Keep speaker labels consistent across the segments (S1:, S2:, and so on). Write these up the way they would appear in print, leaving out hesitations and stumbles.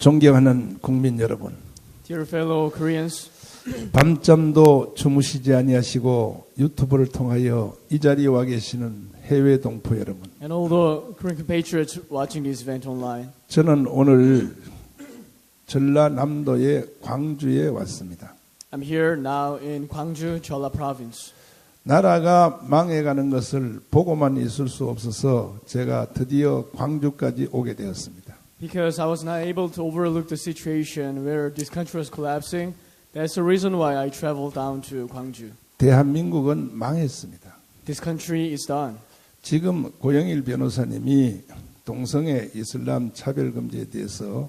S1: 존경하는 국민 여러분,
S2: Dear fellow Koreans,
S1: 밤잠도 주무시지 아니하시고 유튜브를 통하여 이 자리에 와 계시는 해외 동포 여러분,
S2: and all the Korean compatriots watching this event online.
S1: 저는 오늘 전라남도의 광주에 왔습니다.
S2: I'm here now in Gwangju, Jeolla Province.
S1: 나라가 망해가는 것을 보고만 있을 수 없어서 제가 드디어 광주까지 오게 되었습니다.
S2: Because I was not able to overlook the situation where this country was collapsing, that's the reason why I traveled down to Gwangju.
S1: 대한민국은 망했습니다.
S2: This country is done.
S1: 지금 고영일 변호사님이 동성애 이슬람 차별금지에 대해서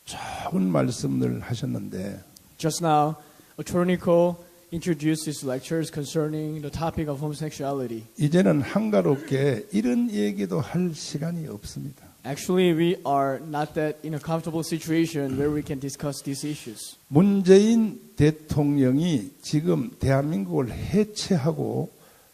S1: 좋은 말씀을 하셨는데
S2: Just now, Attorney Ko introduced his lectures concerning the topic of homosexuality.
S1: 이제는 한가롭게 이런 얘기도 할 시간이 없습니다.
S2: Actually, we are not that in a comfortable situation where we can discuss these issues.
S1: 문재인 대통령이 지금 대한민국을 해체하고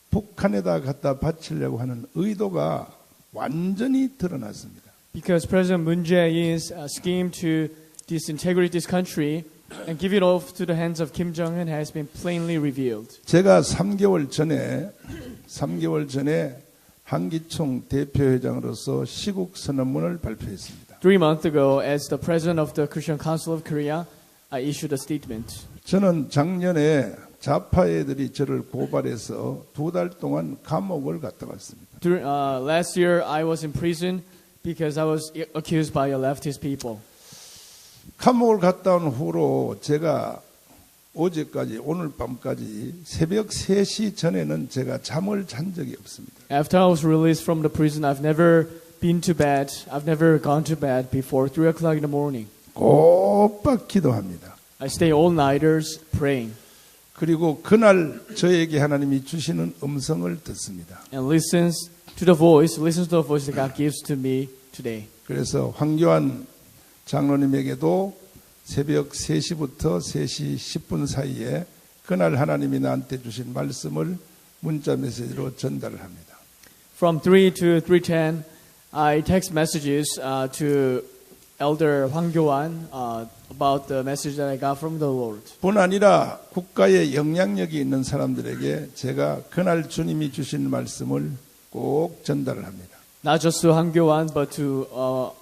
S1: 북한에다 갖다 바치려고 하는 의도가 완전히 드러났습니다.
S2: Because President Moon Jae-in's scheme to disintegrate this country and give it off to the hands of Kim Jong-un has been plainly revealed.
S1: 제가 3개월 전에 한기총 대표회장으로서 시국 선언문을 발표했습니다.
S2: 3 months ago, as the president of the Christian Council of Korea, I issued a statement.
S1: 저는 작년에 좌파 애들이 저를 고발해서 2달 동안 감옥을 갔다 왔습니다.
S2: Last year, I was in prison because I was accused by leftist people.
S1: 감옥을 갔다 온 후로 제가 어제까지 오늘 밤까지 새벽 3시 전에는 제가 잠을 잔 적이 없습니다.
S2: After I was released from the prison, I've never been to bed. I've never gone to bed before 3 o'clock in the morning.
S1: 꼬박 기도합니다.
S2: I stay all-nighters praying
S1: 그리고 그날 저에게 하나님이 주시는 음성을 듣습니다.
S2: and listens to the voice that God gives to me today.
S1: 그래서 황교안 장로님에게도 새벽 3시부터 3시 10분 사이에 그날 하나님이 나한테 주신 말씀을 문자 메시지로 전달을 합니다.
S2: From 3 to 3:10, I text messages to Elder Hwang Kyo-an about the message that I got from the Lord.
S1: 뿐 아니라 국가에 영향력이 있는 사람들에게 제가 그날 주님이 주신 말씀을 꼭 전달을 합니다.
S2: Not just to Hwang Kyo-an, but to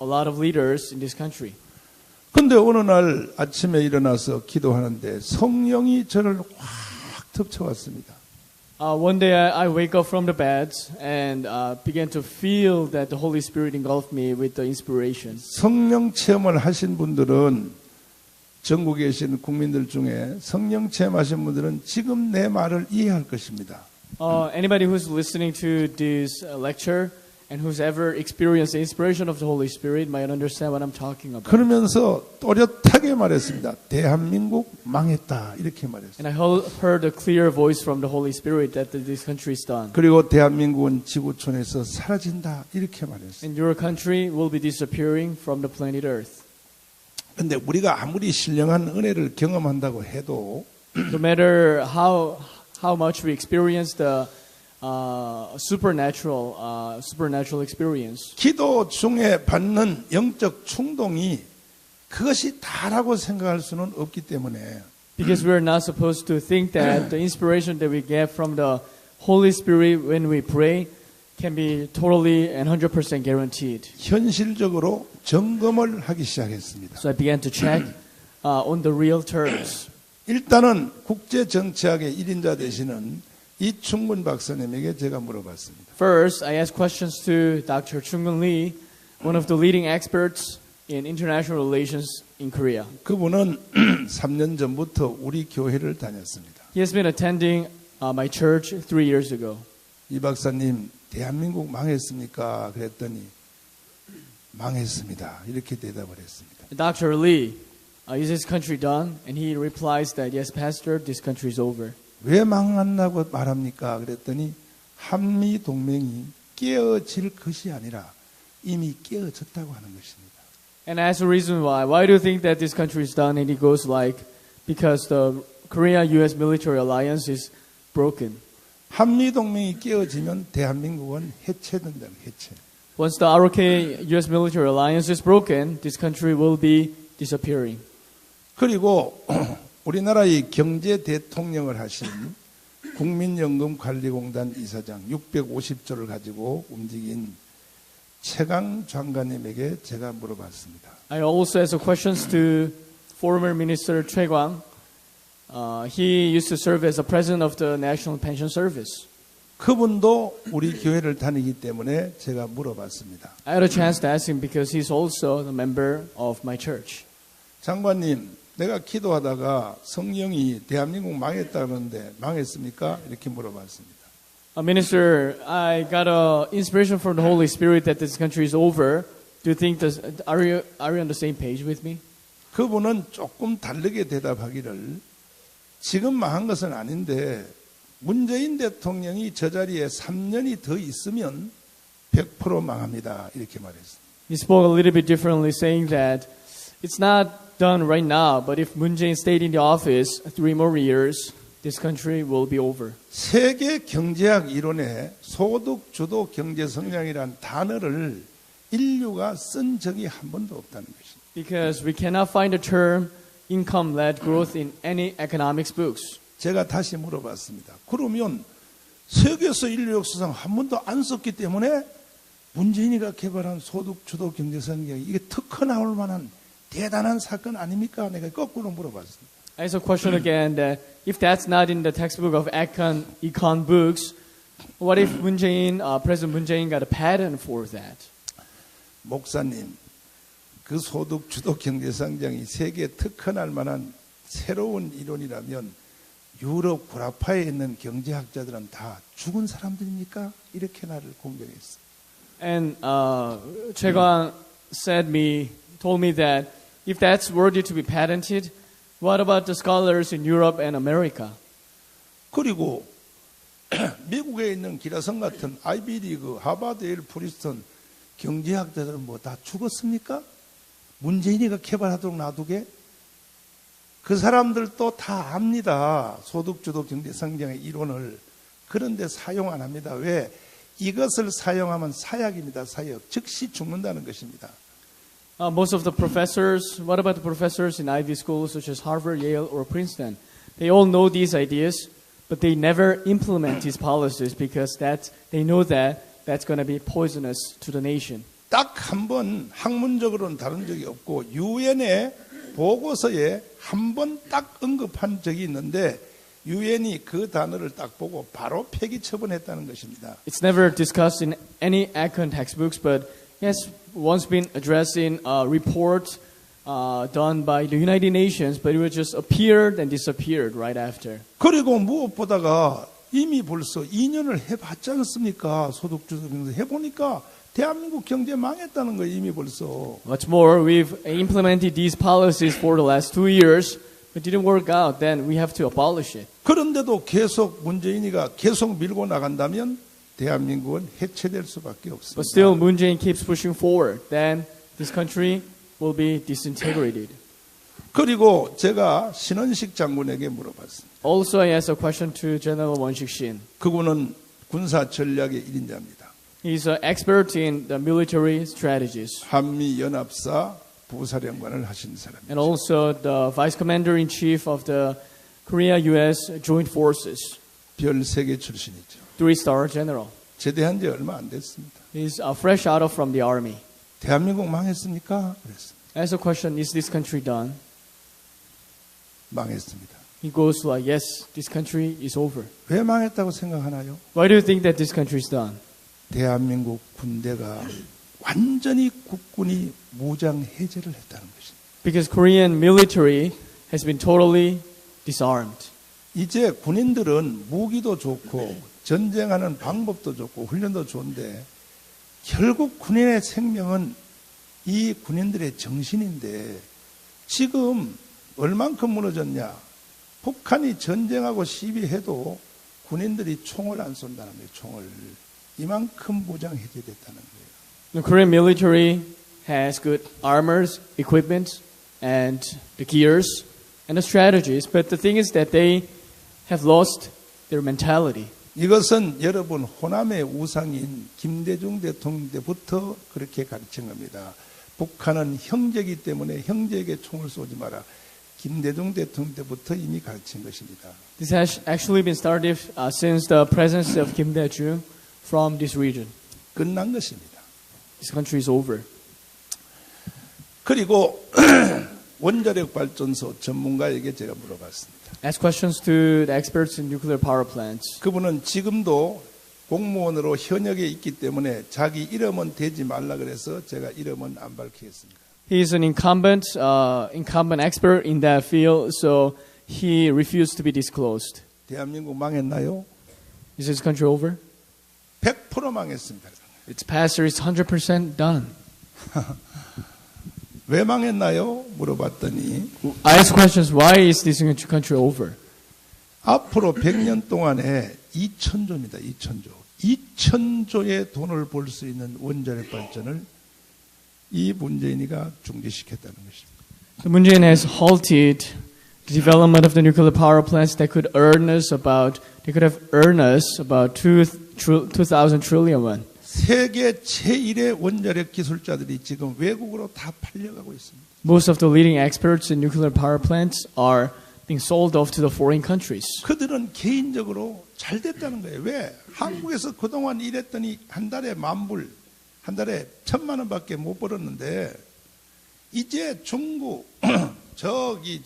S2: a lot of leaders in this country.
S1: 근데 어느 날 아침에 일어나서 기도하는데 성령이 저를 확 덮쳐왔습니다.
S2: One day I wake up from the bed and began to feel that the Holy Spirit engulfed me with the inspiration.
S1: 성령 체험을 하신 분들은 전국에 계신 국민들 중에 성령 체험하신 분들은 지금 내 말을 이해할 것입니다.
S2: Anybody who's listening to this lecture and who's ever experienced the inspiration of the Holy Spirit might understand what I'm talking about.
S1: 그러면서 또렷하게 말했습니다. 대한민국 망했다 이렇게 말했습니다.
S2: And I heard a clear voice from the Holy Spirit that this country is done.
S1: 그리고 대한민국은 지구촌에서 사라진다 이렇게 말했습니다.
S2: And your country will be disappearing from the planet Earth.
S1: 근데 우리가 아무리 신령한 은혜를 경험한다고 해도
S2: No matter how much we experience the supernatural experience.
S1: 기도 중에 받는 영적 충동이 그것이 다라고 생각할 수는 없기 때문에
S2: Because we are not supposed to think that the inspiration that we get from the Holy Spirit when we pray can be totally and 100% guaranteed.
S1: 현실적으로 점검을 하기 시작했습니다.
S2: So I began to check on the real terms.
S1: 일단은 국제 정치학의 1인자 되시는 이충근 박사님에게 제가 물어봤습니다.
S2: First, I asked questions to Dr. Chung-gun Lee, one of the leading experts in international relations in Korea.
S1: 그분은 3년 전부터 우리 교회를 다녔습니다.
S2: He has been attending my church 3 years ago.
S1: 이 박사님, 대한민국 망했습니까? 그랬더니 망했습니다. 이렇게 대답을 했습니다.
S2: Dr. Lee, is this country done? And he replies that, yes, Pastor, this country is over.
S1: 왜 망한다고 말합니까? 그랬더니 한미 동맹이 깨어질 것이 아니라 이미 깨어졌다고 하는 것입니다.
S2: And as a reason why do you think that this country is done? And he goes like, because the Korea-U.S. military alliance is broken.
S1: 한미 동맹이 깨어지면 대한민국은 해체된다는 해체.
S2: Once the ROK-U.S. military alliance is broken, this country will be disappearing.
S1: 그리고 우리나라의 경제 대통령을 하신 국민연금관리공단 이사장 650조를 가지고 움직인 최강 장관님에게 제가 물어봤습니다.
S2: I also asked questions to former Minister Choi Kwang. He used to serve as the president of the National Pension Service.
S1: 그분도 우리 교회를 다니기 때문에 제가 물어봤습니다.
S2: I had a chance to ask him because he's also the member of my church.
S1: 장관님, 내가 기도하다가 성령이 대한민국 망했다는데 망했습니까? 이렇게 물어봤습니다.
S2: Minister, I got a inspiration from the Holy Spirit that this country is over. Do you think this? Are you on the same page with me?
S1: 그분은 조금 다르게 대답하기를 지금 망한 것은 아닌데 문재인 대통령이 저 자리에 3년이 더 있으면 100% 망합니다. 이렇게 말했습니다.
S2: He spoke a little bit differently, saying that it's not done right now, but if Moon Jae-in stayed in the office 3 more years, this country will be over.
S1: 세계 경제학 이론에 소득 주도 경제 성장이라는 단어를 인류가 쓴 적이 한 번도 없다는 것입니다.
S2: Because we cannot find the term income-led growth in any economics books.
S1: 제가 다시 물어봤습니다. 그러면 세계에서 인류 역사상 한 번도 안 썼기 때문에 문재인이가 개발한 소득 주도 경제 성장이 이게 특허 나올 만한 대단한 사건 아닙니까? 내가 거꾸로 물어봤습니다.
S2: I asked a question again that if that's not in the textbook of econ books, what if President Moon Jae-in got a patent for that?
S1: 목사님, 그 소득 주도 경제 성장이 세계에 특허날 만한 새로운 이론이라면 유럽 구라파에 있는 경제학자들은 다 죽은 사람들입니까? 이렇게 나를 공격했어.
S2: And Choi Kwang told me that if that's worthy to be patented, what about the scholars in Europe and America?
S1: 그리고 미국에 있는 기라성 같은 아이비리그, 하버드, 예일, 프리스턴 경제학자들은 뭐 다 죽었습니까? 문재인이가 개발하도록 놔두게? 그 사람들도 다 압니다. 소득주도 경제 성장의 이론을. 그런데 사용 안 합니다. 왜? 이것을 사용하면 사약입니다. 사약. 즉시 죽는다는 것입니다.
S2: Most of the professors, what about the professors in Ivy schools such as Harvard, Yale, or Princeton? They all know these ideas, but they never implement these policies because they know that that's going to be poisonous to the nation.
S1: 딱 한 번 학문적으로는 다룬 적이 없고 유엔의 보고서에 한 번 딱 언급한 적이 있는데 유엔이 그 단어를 딱 보고 바로 폐기 처분했다는 것입니다.
S2: It's never discussed in any econ textbooks, but it has once been addressed in a report done by the United Nations, but it just appeared and disappeared right after.
S1: 그리고 무엇보다가 이미 벌써 2년을 해봤지 않습니까? 소득주도 경제 해보니까 대한민국 경제 망했다는 거예요. 이미 벌써.
S2: What's more, we've implemented these policies for the last 2 years, but didn't work out. Then we have to abolish it.
S1: 그런데도 계속 문재인이가 계속 밀고 나간다면 대한민국은 해체될 수밖에 없습니다.
S2: But still, Moon Jae-in keeps pushing forward. Then this country will be disintegrated.
S1: 그리고 제가 신원식 장군에게 물어봤습니다.
S2: Also, I asked a question to General Won-sik Shin.
S1: 그분은 군사 전략의 1인자입니다.
S2: He's an expert in the military strategies.
S1: 한미 연합사 부사령관을 하신 사람입니다.
S2: And also the vice commander in chief of the Korea-US Joint Forces.
S1: 별 3개 출신이죠.
S2: 3-star general.
S1: 제대한 지 얼마 안 됐습니다.
S2: He's fresh out of from the army.
S1: 대한민국 망했습니까? 그랬습니다.
S2: I asked a question, is this country done?
S1: 망했습니다.
S2: He goes like, yes, this country is over.
S1: 왜 망했다고 생각하나요?
S2: Why do you think that this country is done?
S1: 대한민국 군대가 완전히 국군이 무장 해제를 했다는 것입니다.
S2: Because Korean military has been totally disarmed.
S1: 이제 군인들은 무기도 좋고 전쟁하는 방법도 좋고 훈련도 좋은데 결국 군인의 생명은 이 군인들의 정신인데 지금 얼만큼 무너졌냐? 북한이 전쟁하고 시비해도 군인들이 총을 안 쏜다는 거예요. 총을. 이만큼 무장 해제됐다는 거예요.
S2: The Korean military has good armors, equipment, and the gears and the strategies. But the thing is that they have lost their mentality.
S1: 이것은 여러분 호남의 우상인 김대중 대통령 때부터 그렇게 가르친 겁니다. 북한은 형제이기 때문에 형제에게 총을 쏘지 마라. 김대중 대통령 때부터 이미 가르친 것입니다.
S2: This has actually been started since the presence of Kim Dae-jung from this region.
S1: 끝난 것입니다.
S2: This country is over.
S1: 그리고 원자력 발전소 전문가에게 제가 물어봤습니다.
S2: Ask questions to the experts in nuclear power plants.
S1: 그분은 지금도 공무원으로 현역에 있기 때문에 자기 이름은 대지 말라 그래서 제가 이름은 안 밝히겠습니다.
S2: He is an incumbent expert in that field, so he refused to be disclosed.
S1: 대한민국 망했나요?
S2: Is this country over?
S1: 100% 망했습니다.
S2: Its pastor is 100% done.
S1: 왜 망했나요? 물어봤더니
S2: I asked questions, why is this country over?
S1: 앞으로 100년 동안에 2,000조입니다. 2,000조. 2,000조의 돈을 벌 수 있는 원자력 발전을 이 문재인이가 중지시켰다는 것입니다.
S2: So Moon Jae-in has halted the development of the nuclear power plants that could have earned us about 2,000 trillion won.
S1: 세계 제1의 원자력 기술자들이 지금 외국으로 다 팔려가고 있습니다.
S2: Most of the leading experts in nuclear power plants are being sold off to the foreign countries.
S1: 그들은 개인적으로 잘 됐다는 거예요. 왜? 한국에서 그동안 일했더니 한 달에 10,000불, 한 달에 1,000만 원밖에 못 벌었는데 이제 중국, 사우디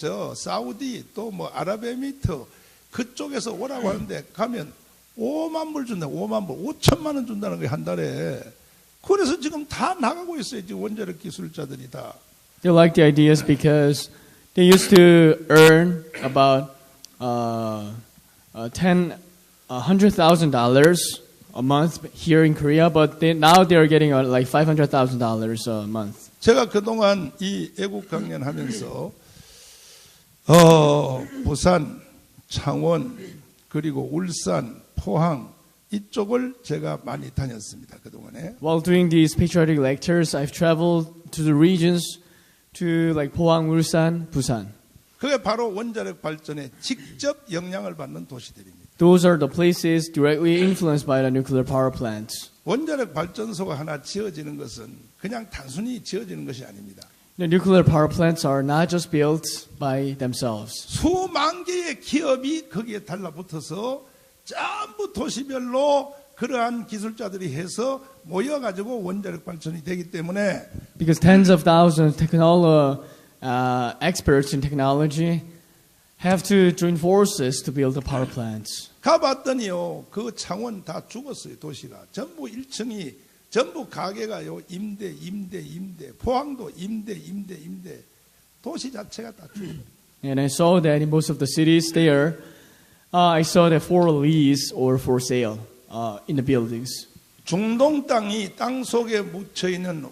S1: 또 뭐 아랍에미리트 그쪽에서 오라고 하는데 가면 5만 불 준다. 5만 불. 5천만 원 준다는 거예요. 한 달에. 그래서 지금 다 나가고 있어요. 지금 원자력 기술자들이 다.
S2: They like the ideas because they used to earn about $100,000 a month here in Korea, but now they are getting like $500,000 a month.
S1: 제가 그동안 이 애국 강연하면서 부산, 창원, 그리고 울산, 포항 이쪽을 제가 많이 다녔습니다. 그동안에.
S2: While doing these patriotic lectures, I've traveled to the regions to like Pohang, Ulsan, Busan.
S1: 그게 바로 원자력 발전에 직접 영향을 받는 도시들입니다.
S2: Those are the places directly influenced by the nuclear power plants.
S1: 원자력 발전소가 하나 지어지는 것은 그냥 단순히 지어지는 것이 아닙니다.
S2: The nuclear power plants are not just built by themselves.
S1: 수만 개의 기업이 거기에 달라붙어서 전부 도시별로 그러한 기술자들이 해서 모여가지고 원자력 발전이 되기 때문에
S2: Because tens of thousands of experts in technology have to join forces to build the power plants.
S1: 가봤더니요, 그 창원 다 죽었어요. 도시가 전부 1층이 전부 가게가요 임대. 포항도 임대. 도시 자체가 다 죽어요.
S2: And I saw that in most of the cities there, I saw that for lease or for sale in the buildings.
S1: 중동 땅이 땅 속에 묻혀 있는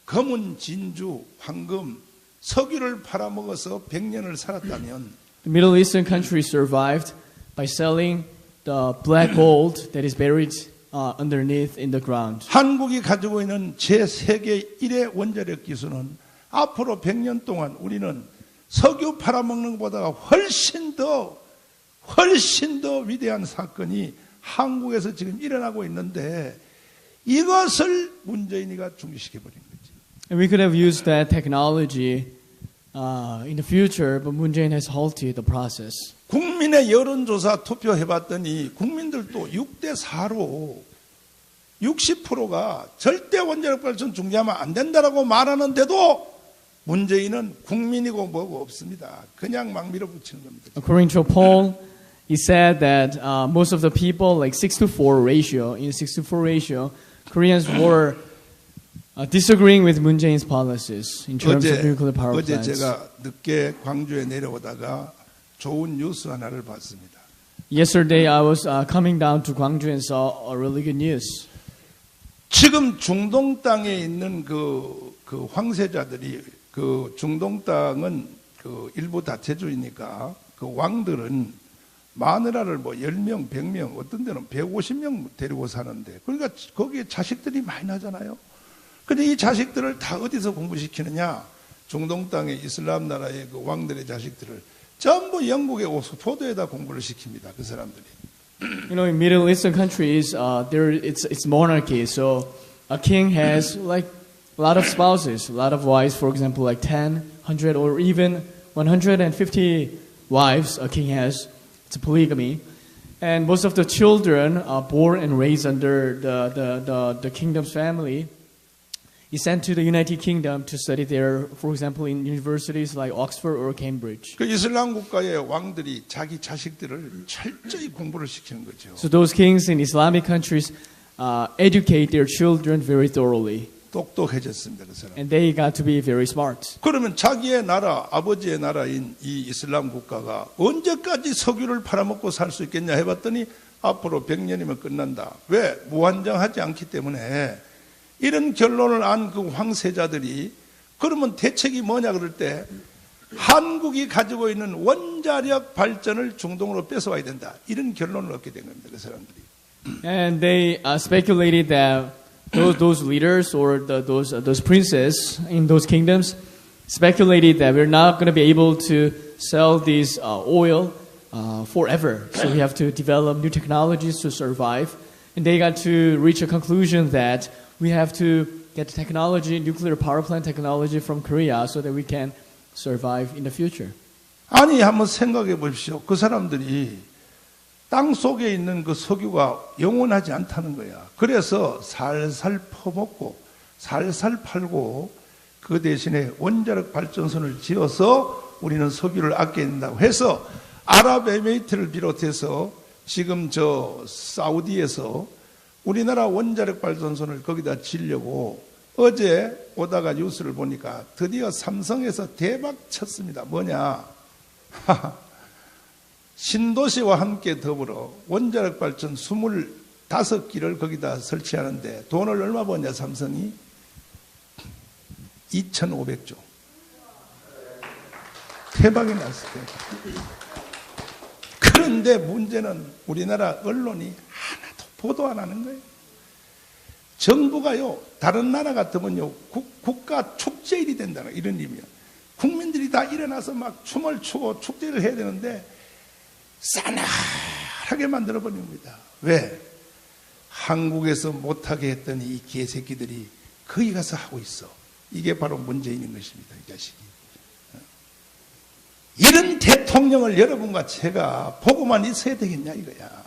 S1: 검은 진주, 황금, 석유를 팔아먹어서 100년을 살았다면
S2: The Middle Eastern countries survived by selling the black gold that is buried underneath in the ground.
S1: 한국이 가지고 있는 제 세계 1의 원자력 기술은 앞으로 100년 동안 우리는 석유 팔아먹는 것보다 훨씬 더 위대한 사건이 한국에서 지금 일어나고 있는데 이것을 문재인이가 중지시켜버린 거지.
S2: And we could have used that technology in the future, but Moon Jae-in has halted the process.
S1: 국민의 여론조사 투표해봤더니 국민들도 6대4로 60%가 절대 원자력 발전 중지하면 안 된다라고 말하는데도 문재인은 국민이고 뭐고 없습니다. 그냥 막 밀어붙이는 겁니다.
S2: According to a poll, it said that most of the people, like 6-4 ratio, in 6-4 ratio, Koreans were disagreeing with Moon Jae-in's policies in terms of nuclear power
S1: 어제
S2: plants.
S1: 제가 늦게 광주에 내려오다가 좋은 뉴스 하나를 봤습니다.
S2: Yesterday, I was coming down to Gwangju and saw a really good news.
S1: 지금 중동 땅에 있는 그 황새자들이 그 중동 땅은 그 일부 다체주의니까 그 왕들은 마누라를 뭐 10명, 100명, 어떤 데는 150명 데리고 사는데 그러니까 거기에 자식들이 많이 나잖아요. 근데 이 자식들을 다 어디서 공부시키느냐? 중동 땅의 이슬람 나라의 그 왕들의 자식들을 전부 영국의 옥스포드에다 공부를 시킵니다. 그 사람들이.
S2: You know, in Middle Eastern countries, it's monarchy. So a king has like a lot of spouses, a lot of wives, for example, like 10, 100, or even 150 wives a king has. It's a polygamy. And most of the children are born and raised under the kingdom's family. Is sent to the United Kingdom to study there, for example, in universities like Oxford or Cambridge.
S1: 그 이슬람 국가의 왕들이 자기 자식들을 철저히 공부를 시키는 거죠.
S2: So those kings in Islamic countries educate their children very thoroughly.
S1: 똑똑해졌습니다. 그 사람.
S2: And they got to be very smart.
S1: 그러면 자기의 나라, 아버지의 나라인 이 이슬람 국가가 언제까지 석유를 팔아먹고 살 수 있겠냐 해봤더니 앞으로 100년이면 끝난다. 왜? 무한정하지 않기 때문에 이런 결론을 안 그 황세자들이 그러면 대책이 뭐냐 그럴 때 한국이 가지고 있는 원자력 발전을 중동으로 뺏어와야 된다. 이런 결론을 얻게 된 겁니다. 그 사람들이.
S2: And they speculated that those leaders or those princes in those kingdoms speculated that we're not going to be able to sell this oil forever. So we have to develop new technologies to survive. And they got to reach a conclusion that we have to get technology, nuclear power plant technology from Korea so that we can survive in the future.
S1: 아니 한번 생각해 보십시오. 그 사람들이 땅 속에 있는 그 석유가 영원하지 않다는 거야. 그래서 살살 퍼먹고 살살 팔고 그 대신에 원자력 발전소를 지어서 우리는 석유를 아껴야 된다고 해서 아랍에미리트를 비롯해서 지금 저 사우디에서 우리나라 원자력 발전소를 거기다 지려고 어제 오다가 뉴스를 보니까 드디어 삼성에서 대박 쳤습니다. 뭐냐? 신도시와 함께 더불어 원자력 발전 25기를 거기다 설치하는데 돈을 얼마 버냐 삼성이? 2,500조. 대박이 났어요. 그런데 문제는 우리나라 언론이 하나도 보도 안 하는 거예요. 정부가요, 다른 나라 같으면요, 국가 축제일이 된다는 이런 의미야. 국민들이 다 일어나서 막 춤을 추고 축제를 해야 되는데 싸늘하게 만들어버린 겁니다. 왜? 한국에서 못하게 했더니 이 개새끼들이 거기 가서 하고 있어. 이게 바로 문재인인 것입니다. 이 자식이. 이런 대통령을 여러분과 제가 보고만 있어야 되겠냐 이거야.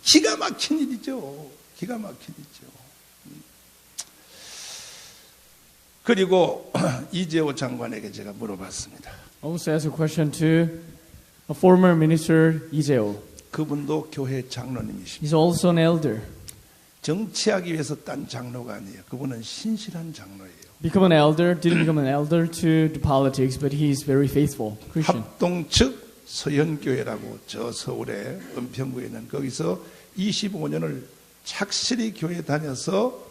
S1: 기가 막힌 일이죠. 기가 막힌 일이죠. 그리고 이재호 장관에게 제가 물어봤습니다.
S2: I also asked a question to a former minister, Lee Jae-ho.
S1: 그분도 교회 장로님이십니다.
S2: He's also an elder.
S1: 정치하기 위해서 딴 장로가 아니에요. 그분은 신실한 장로예요.
S2: Become an elder, didn't become an elder to do politics, but he is very faithful Christian.
S1: 합동측 서현교회라고 저 서울의 은평구에 있는 거기서 25년을 착실히 교회 다녀서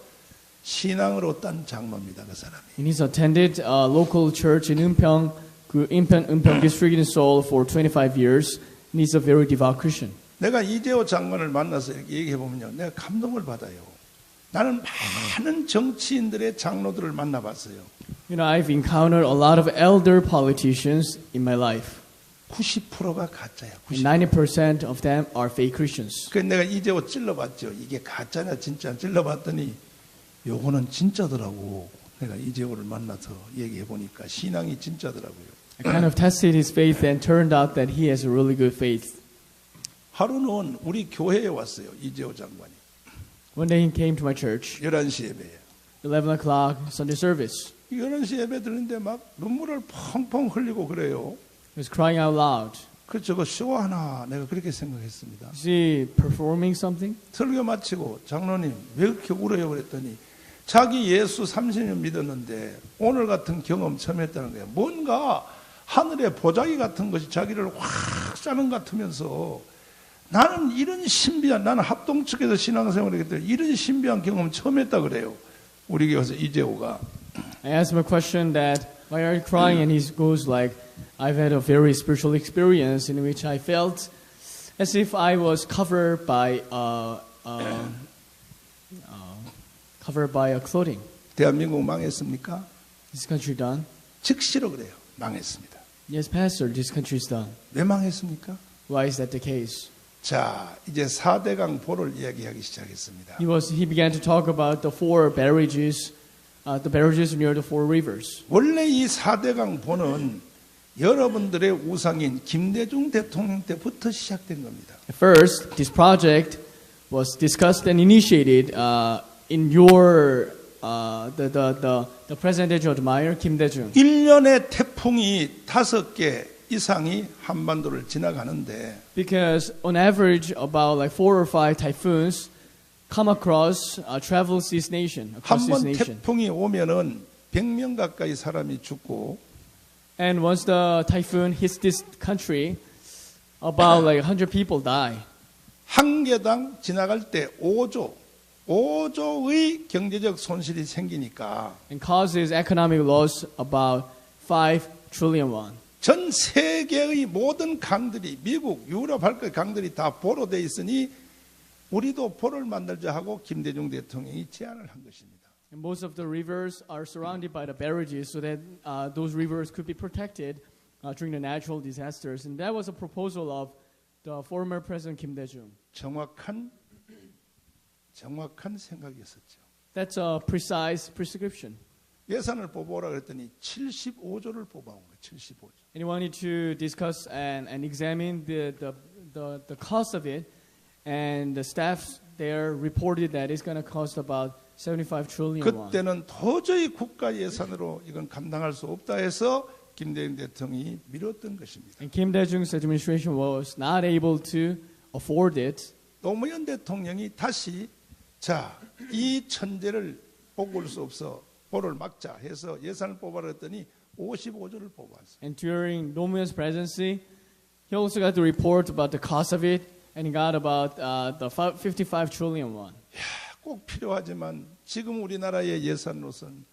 S1: 신앙으로 딴 장로입니다. 그 사람이.
S2: And he's attended a local church in Eunpyeong district in Seoul for 25 years. And he's a very devout Christian.
S1: 내가 이재호 장관을 만나서 이렇게 얘기해 보면요, 내가 감동을 받아요. 나는 많은 정치인들의 장로들을 만나봤어요.
S2: You know, I've encountered a lot of elder politicians in my life.
S1: 90%가 가짜야.
S2: 90%. And 90% of them are fake Christians.
S1: 그래서 내가 이재호 찔러봤죠. 이게 가짜냐 진짜 찔러봤더니 요거는 진짜더라고. 내가 이재호를 만나서 얘기해 보니까 신앙이 진짜더라고요.
S2: I kind of tested his faith and turned out that he has a really good faith.
S1: 하루는 우리 교회에 왔어요. 이재호 장관이.
S2: One day he came to my church.
S1: 11시 예배에.
S2: 11 o'clock Sunday service.
S1: 11시 예배 드는데 막 눈물을 펑펑 흘리고 그래요.
S2: He was crying out loud.
S1: 그 저거 쇼하나 내가 그렇게 생각했습니다.
S2: Is he performing something?
S1: 설교 마치고 장로님 왜 그렇게 울어요 그랬더니 자기 예수 30년 믿었는데 오늘 같은 경험 처음 했다는 거예요. 뭔가 하늘의 보자기 같은 것이 자기를 확 싸는 것 같으면서 나는 이런 신비한, 나는 합동 측에서 신앙생활을 했기 때문에 이런 신비한 경험 처음 했다 그래요. 우리 교회에서 이재호가.
S2: I asked him a question that, why are you crying? And he goes like, I've had a very spiritual experience in which I felt as if I was covered by a clothing.
S1: 대한민국 망했습니까?
S2: Is this country done?
S1: 즉시로 그래요. 망했습니다.
S2: Yes, Pastor, this country is done.
S1: 왜 망했습니까?
S2: Why is that the case?
S1: 자, 이제 4대강 보를 이야기하기 시작했습니다.
S2: He began to talk about the four barrages, the barrages near the four rivers.
S1: 원래 이 4대강 보는 여러분들의 우상인 김대중 대통령 때부터 시작된 겁니다.
S2: At first, this project was discussed and initiated in your the president that you admire, Kim Dae-jung.
S1: 1년에 태풍이 5개 이상이 한반도를 지나가는데
S2: Because on average, about like 4 or 5 typhoons come across, travels this nation, across this
S1: 한 번
S2: nation.
S1: 태풍이 오면은 100명 가까이 사람이 죽고
S2: And once the typhoon hits this country, about like 100 people die.
S1: 한 개당 지나갈 때 5조의 경제적 손실이 생기니까
S2: And causes economic loss about 5 trillion won.
S1: 전 세계의 모든 강들이 미국, 유럽 할 것 강들이 다 보로 돼 있으니 우리도 보를 만들자 하고 김대중 대통령이 제안을 한 것입니다.
S2: And most of the rivers are surrounded by the barrages so that those rivers could be protected during the natural disasters. And that was a proposal of the former President Kim Dae-jung.
S1: 정확한 생각이었었죠.
S2: That's a precise prescription.
S1: 예산을 뽑아오라 그랬더니 75조를 뽑아온 거예요. 75조.
S2: And he wanted to discuss and examine the cost of it. And the staff there reported that it's going to cost about 75 trillion won.
S1: 그때는 도저히 국가 예산으로 이건 감당할 수 없다 해서 김대중 대통령이 미뤘던 것입니다.
S2: And Kim Dae-jung's administration was not able to afford it.
S1: 노무현 대통령이 다시 자, 이 천재를 뽑을 수 없어 보를 막자 해서 예산을 뽑아라 했더니 55조를 뽑았어요.
S2: And during Nomuen's presidency, he also got the report about the cost of it, and he got about the 55 trillion won.
S1: 꼭 필요하지만 지금 우리나라의 예산으로선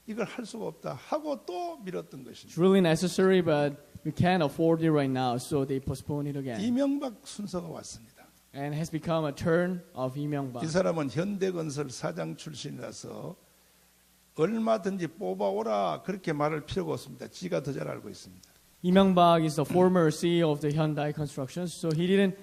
S1: 이걸 할 수가 없다 하고 또 미뤘던
S2: It's
S1: 것입니다.
S2: really necessary, but we can't afford it right now, so they postponed it again.
S1: 이명박 순서가 왔습니다.
S2: And has become a turn of Lee
S1: 이
S2: Myung-bak.
S1: 사람은 현대건설 사장 출신이라서 얼마든지 뽑아오라 그렇게 말할 필요가 없습니다. 지가 더 잘 알고 있습니다.
S2: Lee Myung-bak is the former CEO of the Hyundai Construction, so he didn't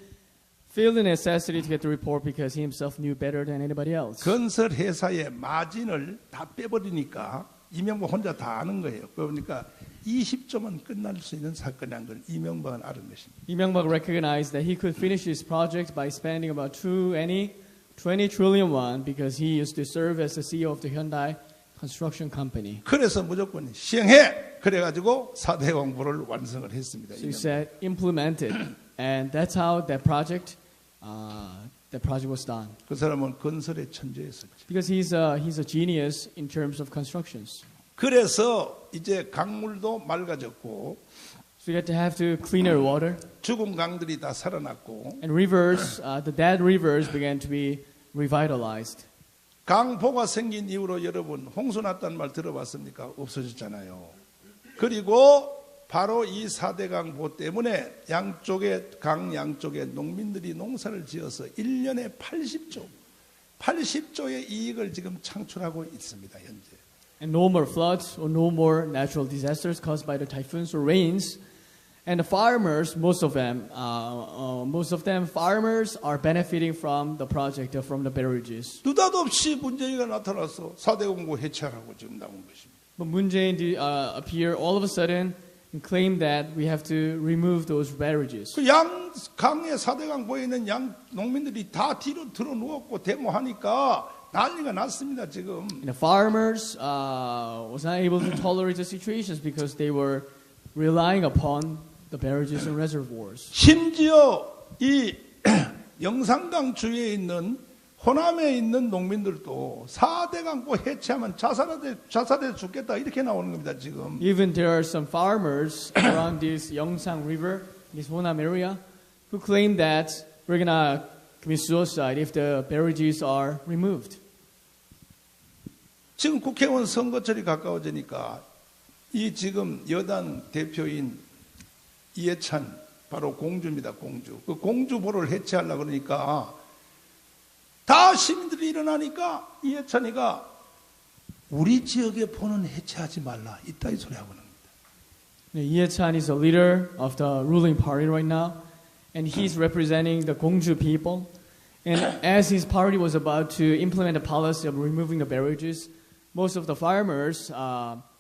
S2: feel the necessity to get the report because he himself knew better than anybody else.
S1: 건설 회사의 마진을 다 빼버리니까 이명박 혼자 다 아는 거예요. 그러니까 20조만 끝날 수 있는 사건이란 걸 이명박은 아는 것입니다.
S2: Lee Myung-bak recognized that he could finish his project by spending about 20 trillion won because he used to serve as the CEO of the Hyundai Construction Company.
S1: 그래서 무조건 시행해. 그래가지고 4대 공보를 완성을 했습니다.
S2: So he said implement it, and that's how that project was done.
S1: 그 사람은 건설의 천재였었죠.
S2: Because he's a genius in terms of constructions.
S1: 그래서 이제 강물도 맑아졌고
S2: So you have to cleaner water,
S1: 죽은 강들이 다 살아났고
S2: and rivers, the dead rivers began to be revitalized.
S1: 강보가 생긴 이후로 여러분 홍수 났다는 말 들어봤습니까? 없어졌잖아요. 그리고 바로 이 4대 강보 때문에 강 양쪽에 농민들이 농사를 지어서 1년에 80조의 이익을 지금 창출하고 있습니다. 현재.
S2: And no more floods or no more natural disasters caused by the typhoons or rains. And the farmers, most of them, farmers are benefiting from the project, from the barrages.
S1: 느닷없이 문재인이가 나타나서 4대 공보 해체하라고 지금 나온 것입니다.
S2: But Moon Jae-in appeared all of a sudden and claimed that we have to remove those barrages.
S1: 그 강의 4대 강보에 있는 양 농민들이 다 뒤로 들어 누웠고 데모하니까 난리가 났습니다 지금.
S2: And the farmers was not able to tolerate the situations because they were relying upon the barrages and reservoirs.
S1: 심지어 이 영산강 주위에 있는 호남에 있는 농민들도 4대 강보 해체하면 자살해 죽겠다 이렇게 나오는 겁니다 지금.
S2: Even there are some farmers around this Yeongsang River, this Honam area, who claim that we're gonna commit suicide if the barrages are removed.
S1: 지금 국회의원 선거철이 가까워지니까 이 지금 여당 대표인 이해찬 바로 공주입니다. 공주. 그 공주보를 해체하려고 그러니까 다 시민들이 일어나니까 이해찬이가 우리 지역의 보는 해체하지 말라 이따위 소리 하고 있는 겁니다.
S2: Lee Chan is a leader of the ruling party right now, and he's representing the Gongju people. And as his party was about to implement the policy of removing the barrages, most of the farmers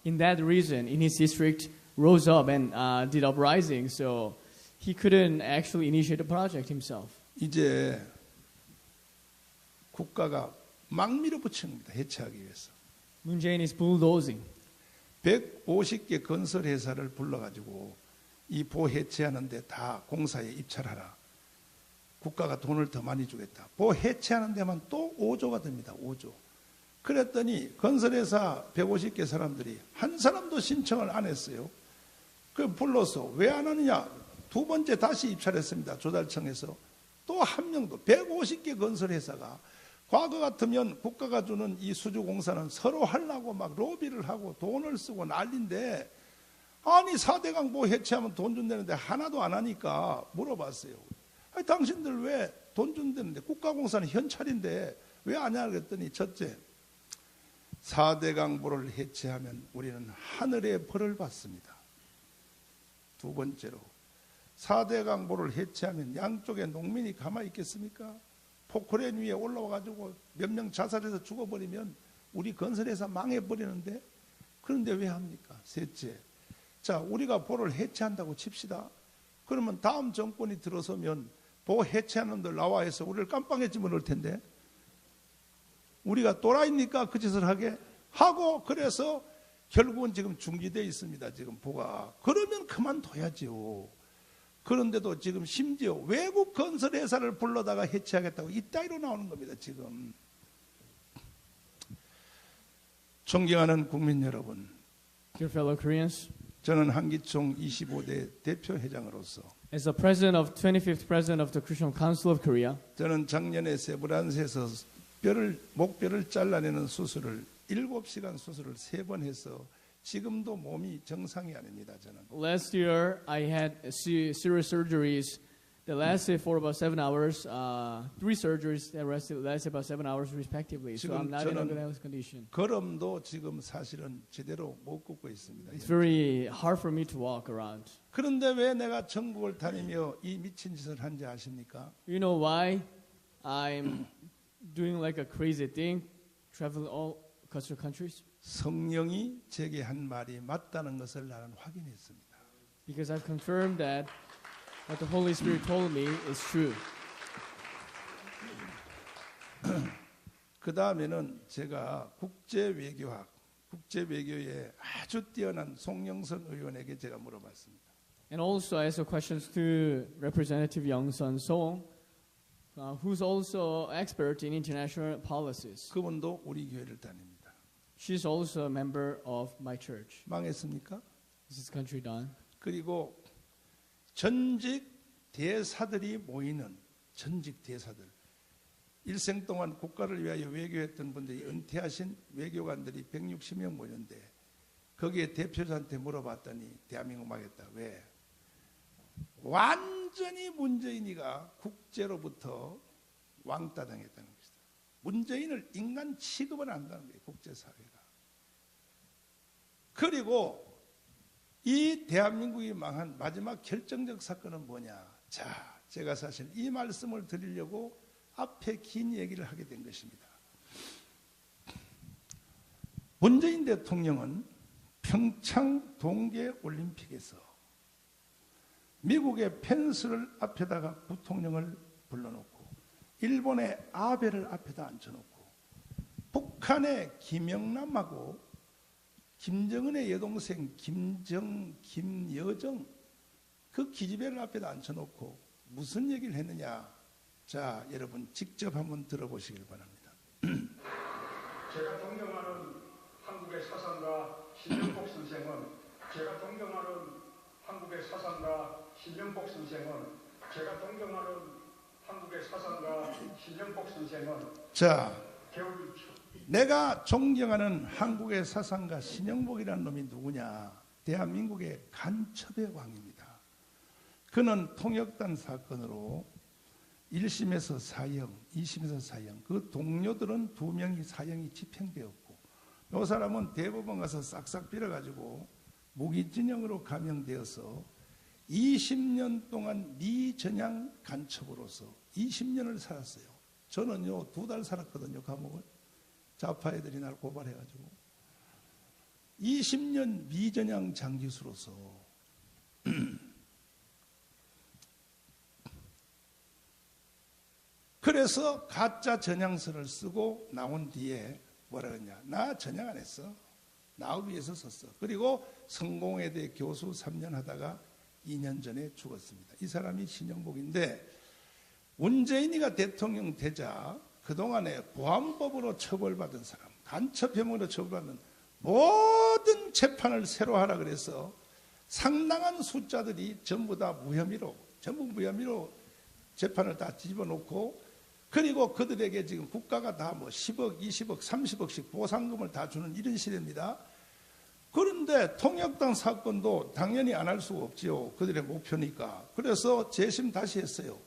S2: in that region, in his district, rose up and did uprising. So he couldn't actually initiate the project himself.
S1: 이제 국가가 막 밀어붙이는 겁니다. 해체하기 위해서.
S2: Moon Jae-in is bulldozing.
S1: 150개 건설 회사를 불러가지고 이 보 해체하는데 다 공사에 입찰하라. 국가가 돈을 더 많이 주겠다. 보 해체하는 데만 또 5조가 됩니다. 5조. 그랬더니 건설회사 150개 사람들이 한 사람도 신청을 안 했어요. 그 불러서 왜 안 하느냐. 두 번째 다시 입찰했습니다. 조달청에서. 또 한 명도 150개 건설회사가 과거 같으면 국가가 주는 이 수주공사는 서로 하려고 막 로비를 하고 돈을 쓰고 난리인데 아니 4대강 뭐 해체하면 돈 준다는데 하나도 안 하니까 물어봤어요. 아니, 당신들 왜 돈 준다는데 국가공사는 현찰인데 왜 안 하냐 그랬더니 첫째 4대강 보를 해체하면 우리는 하늘의 벌을 받습니다. 두 번째로 4대강 보를 해체하면 양쪽에 농민이 가만히 있겠습니까? 포크레인 위에 올라와가지고 몇 명 자살해서 죽어버리면 우리 건설회사 망해버리는데 그런데 왜 합니까? 셋째, 자 우리가 보를 해체한다고 칩시다. 그러면 다음 정권이 들어서면 보 해체하는 들 나와 해서 우리를 깜빵했지 모를 텐데 우리가 또라이니까 그 짓을 하게 하고 그래서 결국은 지금 중지되어 있습니다. 지금 보가. 그러면 그만둬야지요. 그런데도 지금 심지어 외국 건설회사를 불러다가 해체하겠다고 이따위로 나오는 겁니다. 지금. 존경하는 국민 여러분,
S2: Dear fellow Koreans,
S1: 저는 한기총 25대 대표회장으로서
S2: as the president of 25th president of the Christian Council of Korea,
S1: 저는 작년에 세브란스에서 목뼈를 잘라내는 수술을 7시간 수술을 3번 해서 지금도 몸이 정상이 아닙니다. 저는.
S2: last year I had serious surgeries that lasted for about 7 hours, 3 surgeries that lasted about 7 hours respectively. So I'm
S1: 지금
S2: not in a good
S1: 저는
S2: health condition.
S1: 걸음도 지금 사실은 제대로 못 걷고 있습니다.
S2: It's very hard for me to walk around.
S1: 그런데 왜 내가 전국을 다니며 이 미친 짓을 한지 아십니까?
S2: You know why I'm doing like a crazy thing, traveling all across the countries?
S1: 성령이 제게 한 말이 맞다는 것을 나는 확인했습니다.
S2: Because I've confirmed that what the Holy Spirit told me is true.
S1: 그 다음에는 제가 국제외교학, 국제외교에 아주 뛰어난 송영선 의원에게 제가 물어봤습니다.
S2: And also I asked questions to Representative Young Sun Song, who's also expert in international policies.
S1: 그분도 우리 교회를 다닙니다.
S2: She's also a member of my church.
S1: 망했습니까?
S2: Is this country done?
S1: 그리고 전직 대사들이 모이는 전직 대사들, 일생 동안 국가를 위하여 외교했던 분들이 은퇴하신 외교관들이 160명 모였는데 거기에 대표자한테 물어봤더니 대한민국 망했다. 왜? 완전히 문재인이가 국제로부터 왕따당했다는 것이다. 문재인을 인간 취급을 안 한다는 거예요. 국제사회가. 그리고 이 대한민국이 망한 마지막 결정적 사건은 뭐냐? 자, 제가 사실 이 말씀을 드리려고 앞에 긴 얘기를 하게 된 것입니다. 문재인 대통령은 평창 동계올림픽에서 미국의 펜스를 앞에다가 부통령을 불러놓고 일본의 아베를 앞에다 앉혀놓고 북한의 김영남하고 김정은의 여동생 김여정 그 기집애를 앞에다 앉혀놓고 무슨 얘기를 했느냐? 자, 여러분 직접 한번 들어보시길 바랍니다.
S3: 제가 존경하는 한국의 사상가 신영복 선생은 제가 존경하는 한국의 사상가 신영복 선생은 제가 존경하는 한국의 사상가 신영복 선생은
S1: 자,
S3: 겨울
S1: 내가 존경하는 한국의 사상가 신영복이라는 놈이 누구냐? 대한민국의 간첩의 왕입니다. 그는 통역단 사건으로 1심에서 사형, 2심에서 사형, 그 동료들은 2명이 사형이 집행되었고 이 사람은 대법원 가서 싹싹 빌어가지고 무기징역으로 감형되어서 20년 동안 미전향 간첩으로서 20년을 살았어요. 저는요 2달 살았거든요. 감옥을. 좌파 애들이 날 고발해가지고 20년 미전향 장기수로서 그래서 가짜 전향서를 쓰고 나온 뒤에 뭐라 그러냐, 나 전향 안 했어, 나 위해서 썼어. 그리고 성공회대 교수 3년 하다가 2년 전에 죽었습니다. 이 사람이 신영복인데, 문재인이가 대통령 되자 그동안에 보안법으로 처벌받은 사람, 간첩혐의로 처벌받는 모든 재판을 새로 하라 그래서 상당한 숫자들이 전부 무혐의로 재판을 다 뒤집어 놓고, 그리고 그들에게 지금 국가가 다 10억, 20억, 30억씩 보상금을 다 주는 이런 시대입니다. 그런데 통역당 사건도 당연히 안 할 수가 없지요. 그들의 목표니까. 그래서 재심 다시 했어요.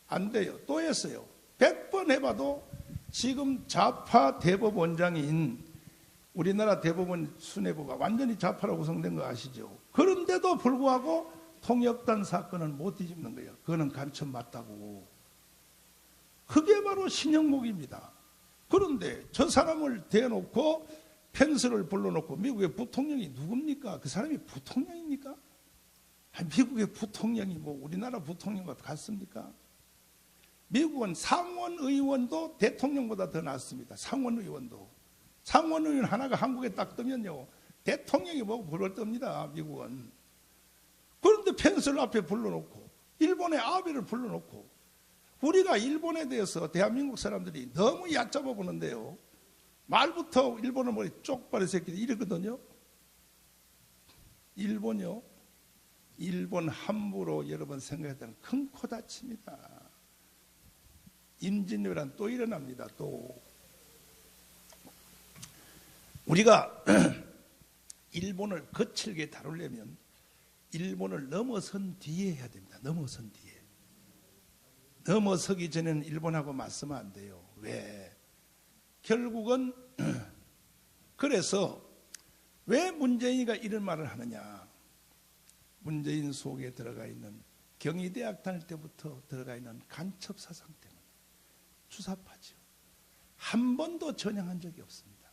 S1: 안 돼요. 또 했어요. 100번 해봐도 지금 좌파 대법원장인 우리나라 대법원 수뇌부가 완전히 좌파로 구성된 거 아시죠? 그런데도 불구하고 통역단 사건은 못 뒤집는 거예요. 그거는 간첩 맞다고. 그게 바로 신영목입니다. 그런데 저 사람을 대놓고 펜스를 불러놓고 미국의 부통령이 누굽니까? 그 사람이 부통령입니까? 미국의 부통령이 우리나라 부통령과 같습니까? 미국은 상원의원도 대통령보다 더 낫습니다. 상원의원 하나가 한국에 딱 뜨면요, 대통령이 불을 뜹니다. 미국은. 그런데 펜스를 앞에 불러놓고 일본의 아베를 불러놓고, 우리가 일본에 대해서 대한민국 사람들이 너무 얕잡아 보는데요, 말부터 일본은 머리 쪽발이 새끼들 이러거든요. 일본요, 일본 함부로 여러분 생각했다는 큰 코 다칩니다. 임진왜란 또 일어납니다. 또 우리가 일본을 거칠게 다루려면 일본을 넘어선 뒤에 해야 됩니다. 넘어선 뒤에. 넘어서기 전에는 일본하고 맞서면 안 돼요. 왜? 결국은 그래서 왜 문재인이가 이런 말을 하느냐. 문재인 속에 들어가 있는, 경희대학 다닐 때부터 들어가 있는 간첩 사상 때문에 주사파죠. 한 번도 전향한 적이 없습니다.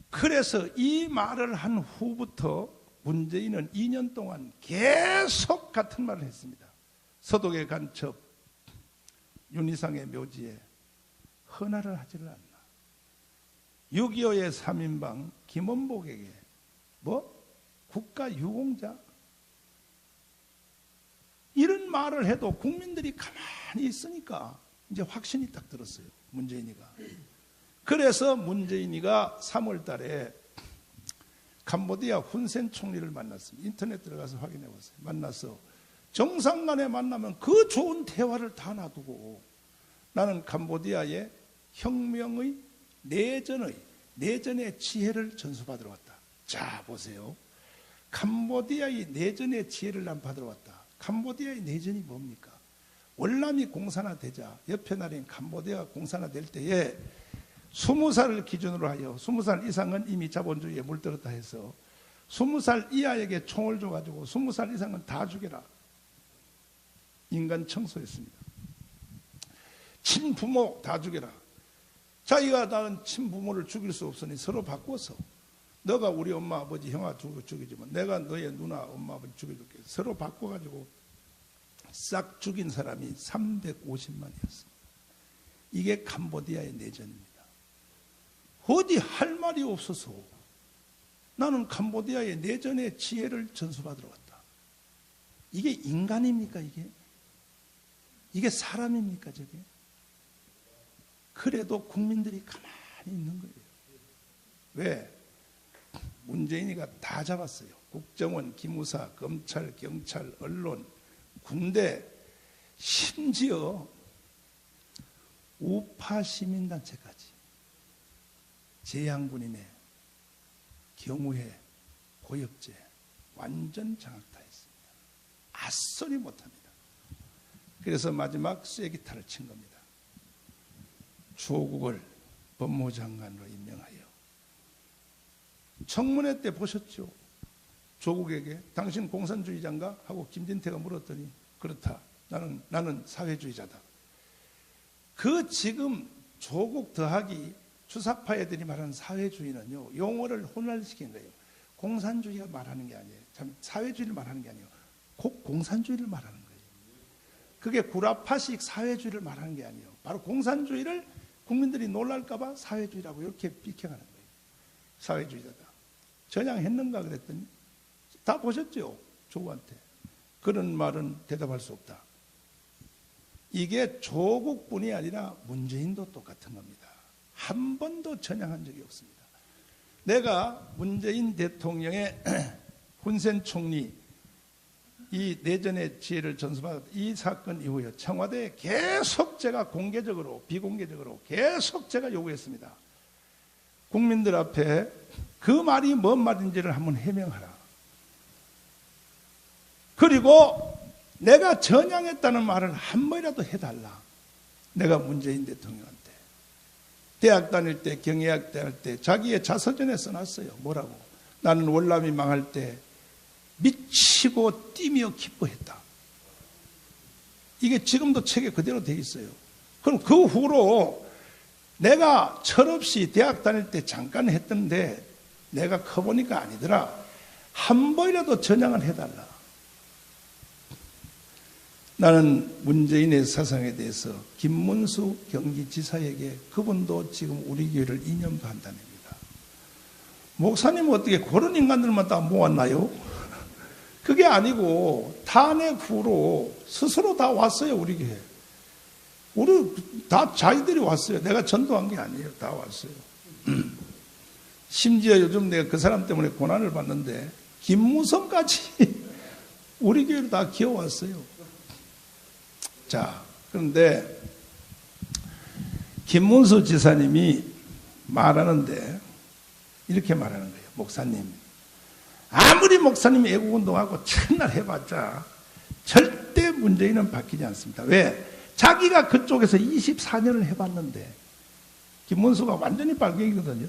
S1: 그래서 이 말을 한 후부터 문재인은 2년 동안 계속 같은 말을 했습니다. 서독의 간첩, 윤희상의 묘지에 헌화를 하지를 않나. 6.25의 3인방 김원복에게 국가 유공자? 이런 말을 해도 국민들이 가만히 있으니까 이제 확신이 딱 들었어요. 문재인이가. 그래서 문재인이가 3월 달에 캄보디아 훈센 총리를 만났습니다. 인터넷 들어가서 확인해 보세요. 만나서 정상 간에 만나면 그 좋은 대화를 다 놔두고 나는 캄보디아의 혁명의 내전의 지혜를 전수받으러 왔다. 자, 보세요. 캄보디아의 내전의 지혜를 난 받으러 왔다. 캄보디아의 내전이 뭡니까? 월남이 공산화되자 옆에 나라인 캄보디아가 공산화될 때에 20살을 기준으로 하여 20살 이상은 이미 자본주의에 물들었다 해서 20살 이하에게 총을 줘가지고 20살 이상은 다 죽여라. 인간 청소했습니다. 친부모 다 죽여라. 자기가 낳은 친부모를 죽일 수 없으니 서로 바꿔서 너가 우리 엄마 아버지 형아 죽이지만 내가 너의 누나 엄마 아버지 죽여줄게. 서로 바꿔가지고 싹 죽인 사람이 350만이었습니다. 이게 캄보디아의 내전입니다. 어디 할 말이 없어서 나는 캄보디아의 내전의 지혜를 전수받으러 왔다. 이게 인간입니까? 이게 사람입니까? 저게? 그래도 국민들이 가만히 있는 거예요. 왜? 문재인이가 다 잡았어요. 국정원, 기무사, 검찰, 경찰, 언론, 군대, 심지어 우파 시민단체까지 재향군인의 경우에 고엽제 완전 장악다했습니다. 아소리 못합니다. 그래서 마지막 쐐기타를 친 겁니다. 조국을 법무장관으로 임명하여 청문회 때 보셨죠? 조국에게 당신 공산주의자인가? 하고 김진태가 물었더니 그렇다. 나는 사회주의자다. 그 지금 조국 더하기 주사파 애들이 말하는 사회주의는요, 용어를 혼란시킨 거예요. 공산주의가 말하는 게 아니에요. 참 사회주의를 말하는 게 아니에요. 공산주의를 말하는 거예요. 그게 구라파식 사회주의를 말하는 게 아니에요. 바로 공산주의를 국민들이 놀랄까봐 사회주의라고 이렇게 비켜가는 거예요. 사회주의자다. 전향했는가 그랬더니 다 보셨죠? 조국한테. 그런 말은 대답할 수 없다. 이게 조국뿐이 아니라 문재인도 똑같은 겁니다. 한 번도 전향한 적이 없습니다. 내가 문재인 대통령의 훈센 총리 이 내전의 지혜를 전수받았 이 사건 이후에 청와대에 계속 제가 공개적으로 비공개적으로 계속 제가 요구했습니다. 국민들 앞에 그 말이 뭔 말인지를 한번 해명하라. 그리고 내가 전향했다는 말을 한 번이라도 해달라. 내가 문재인 대통령한테 대학 다닐 때 경희대학 다닐 때 자기의 자서전에 써놨어요. 뭐라고? 나는 월남이 망할 때 미치고 뛰며 기뻐했다. 이게 지금도 책에 그대로 돼 있어요. 그럼 그 후로 내가 철없이 대학 다닐 때 잠깐 했던데 내가 커보니까 아니더라. 한 번이라도 전향을 해달라. 나는 문재인의 사상에 대해서 김문수 경기지사에게 그분도 지금 우리 교회를 2년 반 다닙니다. 목사님 어떻게 그런 인간들만 다 모았나요? 그게 아니고 탄핵 후로 스스로 다 왔어요. 우리 교회. 우리 다 자기들이 왔어요. 내가 전도한 게 아니에요. 다 왔어요. 심지어 요즘 내가 그 사람 때문에 고난을 받는데 김무성까지 우리 교회로 다 기어왔어요. 자, 그런데 김문수 지사님이 말하는데 이렇게 말하는 거예요. 목사님, 아무리 목사님이 애국운동하고 첫날 해봤자 절대 문재인은 바뀌지 않습니다. 왜? 자기가 그쪽에서 24년을 해봤는데 김문수가 완전히 빨갱이거든요.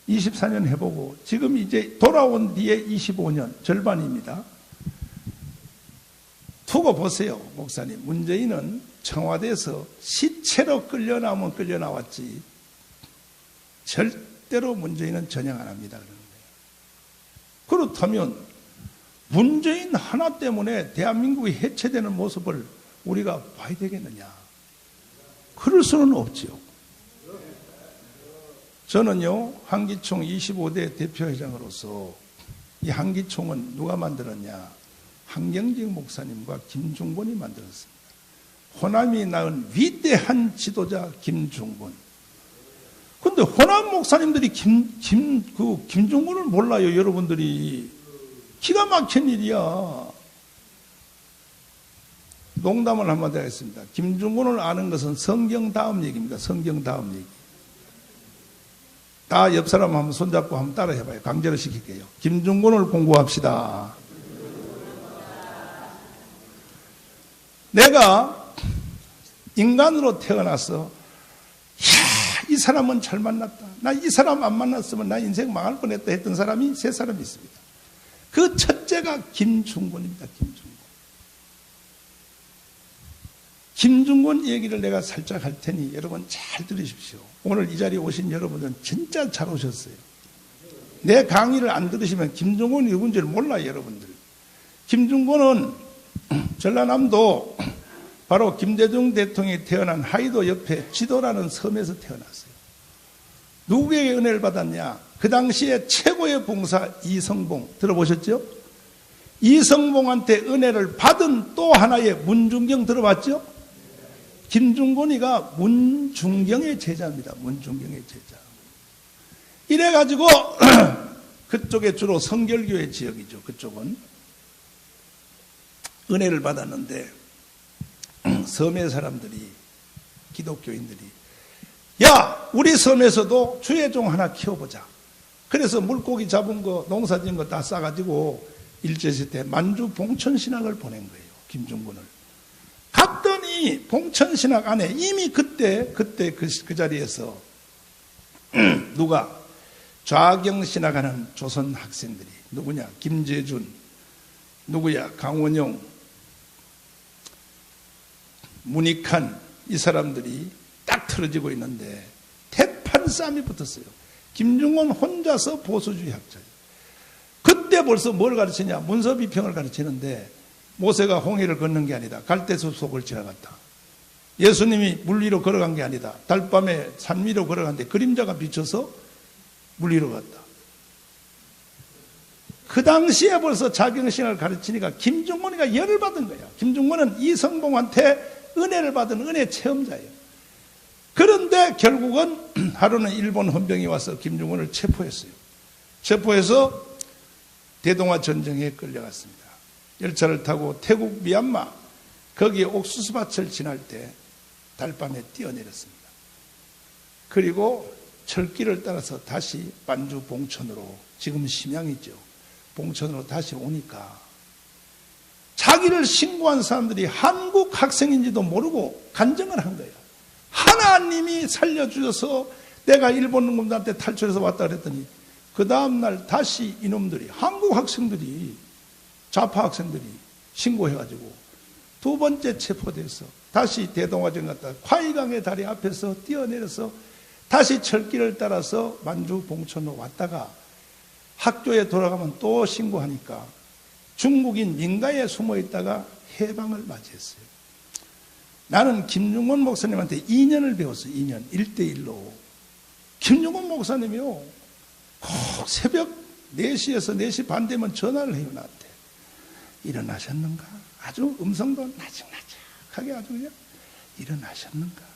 S1: 24년 해보고 지금 이제 돌아온 뒤에 25년 절반입니다. 두고 보세요. 목사님, 문재인은 청와대에서 시체로 끌려나오면 끌려나왔지 절대로 문재인은 전향 안 합니다. 그러는 거예요. 그렇다면 문재인 하나 때문에 대한민국이 해체되는 모습을 우리가 봐야 되겠느냐? 그럴 수는 없지요. 저는요, 한기총 25대 대표회장으로서 이 한기총은 누가 만들었냐? 한경직 목사님과 김중본이 만들었습니다. 호남이 낳은 위대한 지도자 김중본. 근데 호남 목사님들이 김중본을 몰라요, 여러분들이. 기가 막힌 일이야. 농담을 한마디 하겠습니다. 김중본을 아는 것은 성경 다음 얘기입니다. 성경 다음 얘기. 다 옆 사람 한번 손잡고 한번 따라 해봐요. 강제로 시킬게요. 김중본을 공부합시다. 내가 인간으로 태어나서 이 사람은 잘 만났다. 나 이 사람 안 만났으면 나 인생 망할 뻔했다 했던 사람이 세 사람이 있습니다. 그 첫째가 김중곤입니다. 김중곤 얘기를 내가 살짝 할 테니 여러분 잘 들으십시오. 오늘 이 자리에 오신 여러분은 진짜 잘 오셨어요. 내 강의를 안 들으시면 김중곤이 누군지를 몰라요, 여러분들. 김중곤은 전라남도 바로 김대중 대통령이 태어난 하이도 옆에 지도라는 섬에서 태어났어요. 누구에게 은혜를 받았냐? 그 당시에 최고의 봉사 이성봉 들어보셨죠? 이성봉한테 은혜를 받은 또 하나의 문중경 들어봤죠? 김중곤이가 문중경의 제자입니다. 문중경의 제자. 이래가지고 그쪽에 주로 성결교회 지역이죠. 그쪽은 은혜를 받았는데 섬의 사람들이, 기독교인들이, 야, 우리 섬에서도 주의종 하나 키워보자. 그래서 물고기 잡은 거, 농사 지은 거 다 싸가지고 일제시대 만주 봉천신학을 보낸 거예요. 김중곤을. 갔더니 봉천신학 안에 이미 그때 그 자리에서 누가 좌경신학하는 조선 학생들이 누구냐? 김재준, 누구야? 강원용, 문익환, 이 사람들이 딱 틀어지고 있는데 대판 싸움이 붙었어요. 김중원 혼자서 보수주의 학자예요. 그때 벌써 뭘 가르치냐? 문서비평을 가르치는데 모세가 홍해를 걷는 게 아니다. 갈대숲 속을 지나갔다. 예수님이 물 위로 걸어간 게 아니다. 달밤에 산 위로 걸어갔는데 그림자가 비쳐서 물 위로 갔다. 그 당시에 벌써 자경신학을 가르치니까 김중원이가 열을 받은 거야. 김중원은 이성봉한테 은혜를 받은 은혜 체험자예요. 그런데 결국은 하루는 일본 헌병이 와서 김중원을 체포했어요. 체포해서 대동아 전쟁에 끌려갔습니다. 열차를 타고 태국 미얀마 거기에 옥수수밭을 지날 때 달밤에 뛰어내렸습니다. 그리고 철길을 따라서 다시 반주 봉천으로, 지금 심양이죠, 봉천으로 다시 오니까 자기를 신고한 사람들이 한국 학생인지도 모르고 간증을 한 거예요. 하나님이 살려주셔서 내가 일본 놈들한테 탈출해서 왔다 그랬더니 그 다음날 다시 이놈들이, 한국 학생들이, 좌파 학생들이 신고해가지고 두 번째 체포돼서 다시 대동아전 갔다 과이강의 다리 앞에서 뛰어내려서 다시 철길을 따라서 만주 봉천으로 왔다가 학교에 돌아가면 또 신고하니까 중국인 민가에 숨어 있다가 해방을 맞이했어요. 나는 김중원 목사님한테 2년을 배웠어요. 2년 1대1로. 김중원 목사님이요, 꼭 새벽 4시에서 4시 반 되면 전화를 해요. 나한테 일어나셨는가? 아주 음성도 나직나직하게 아주 그냥 일어나셨는가?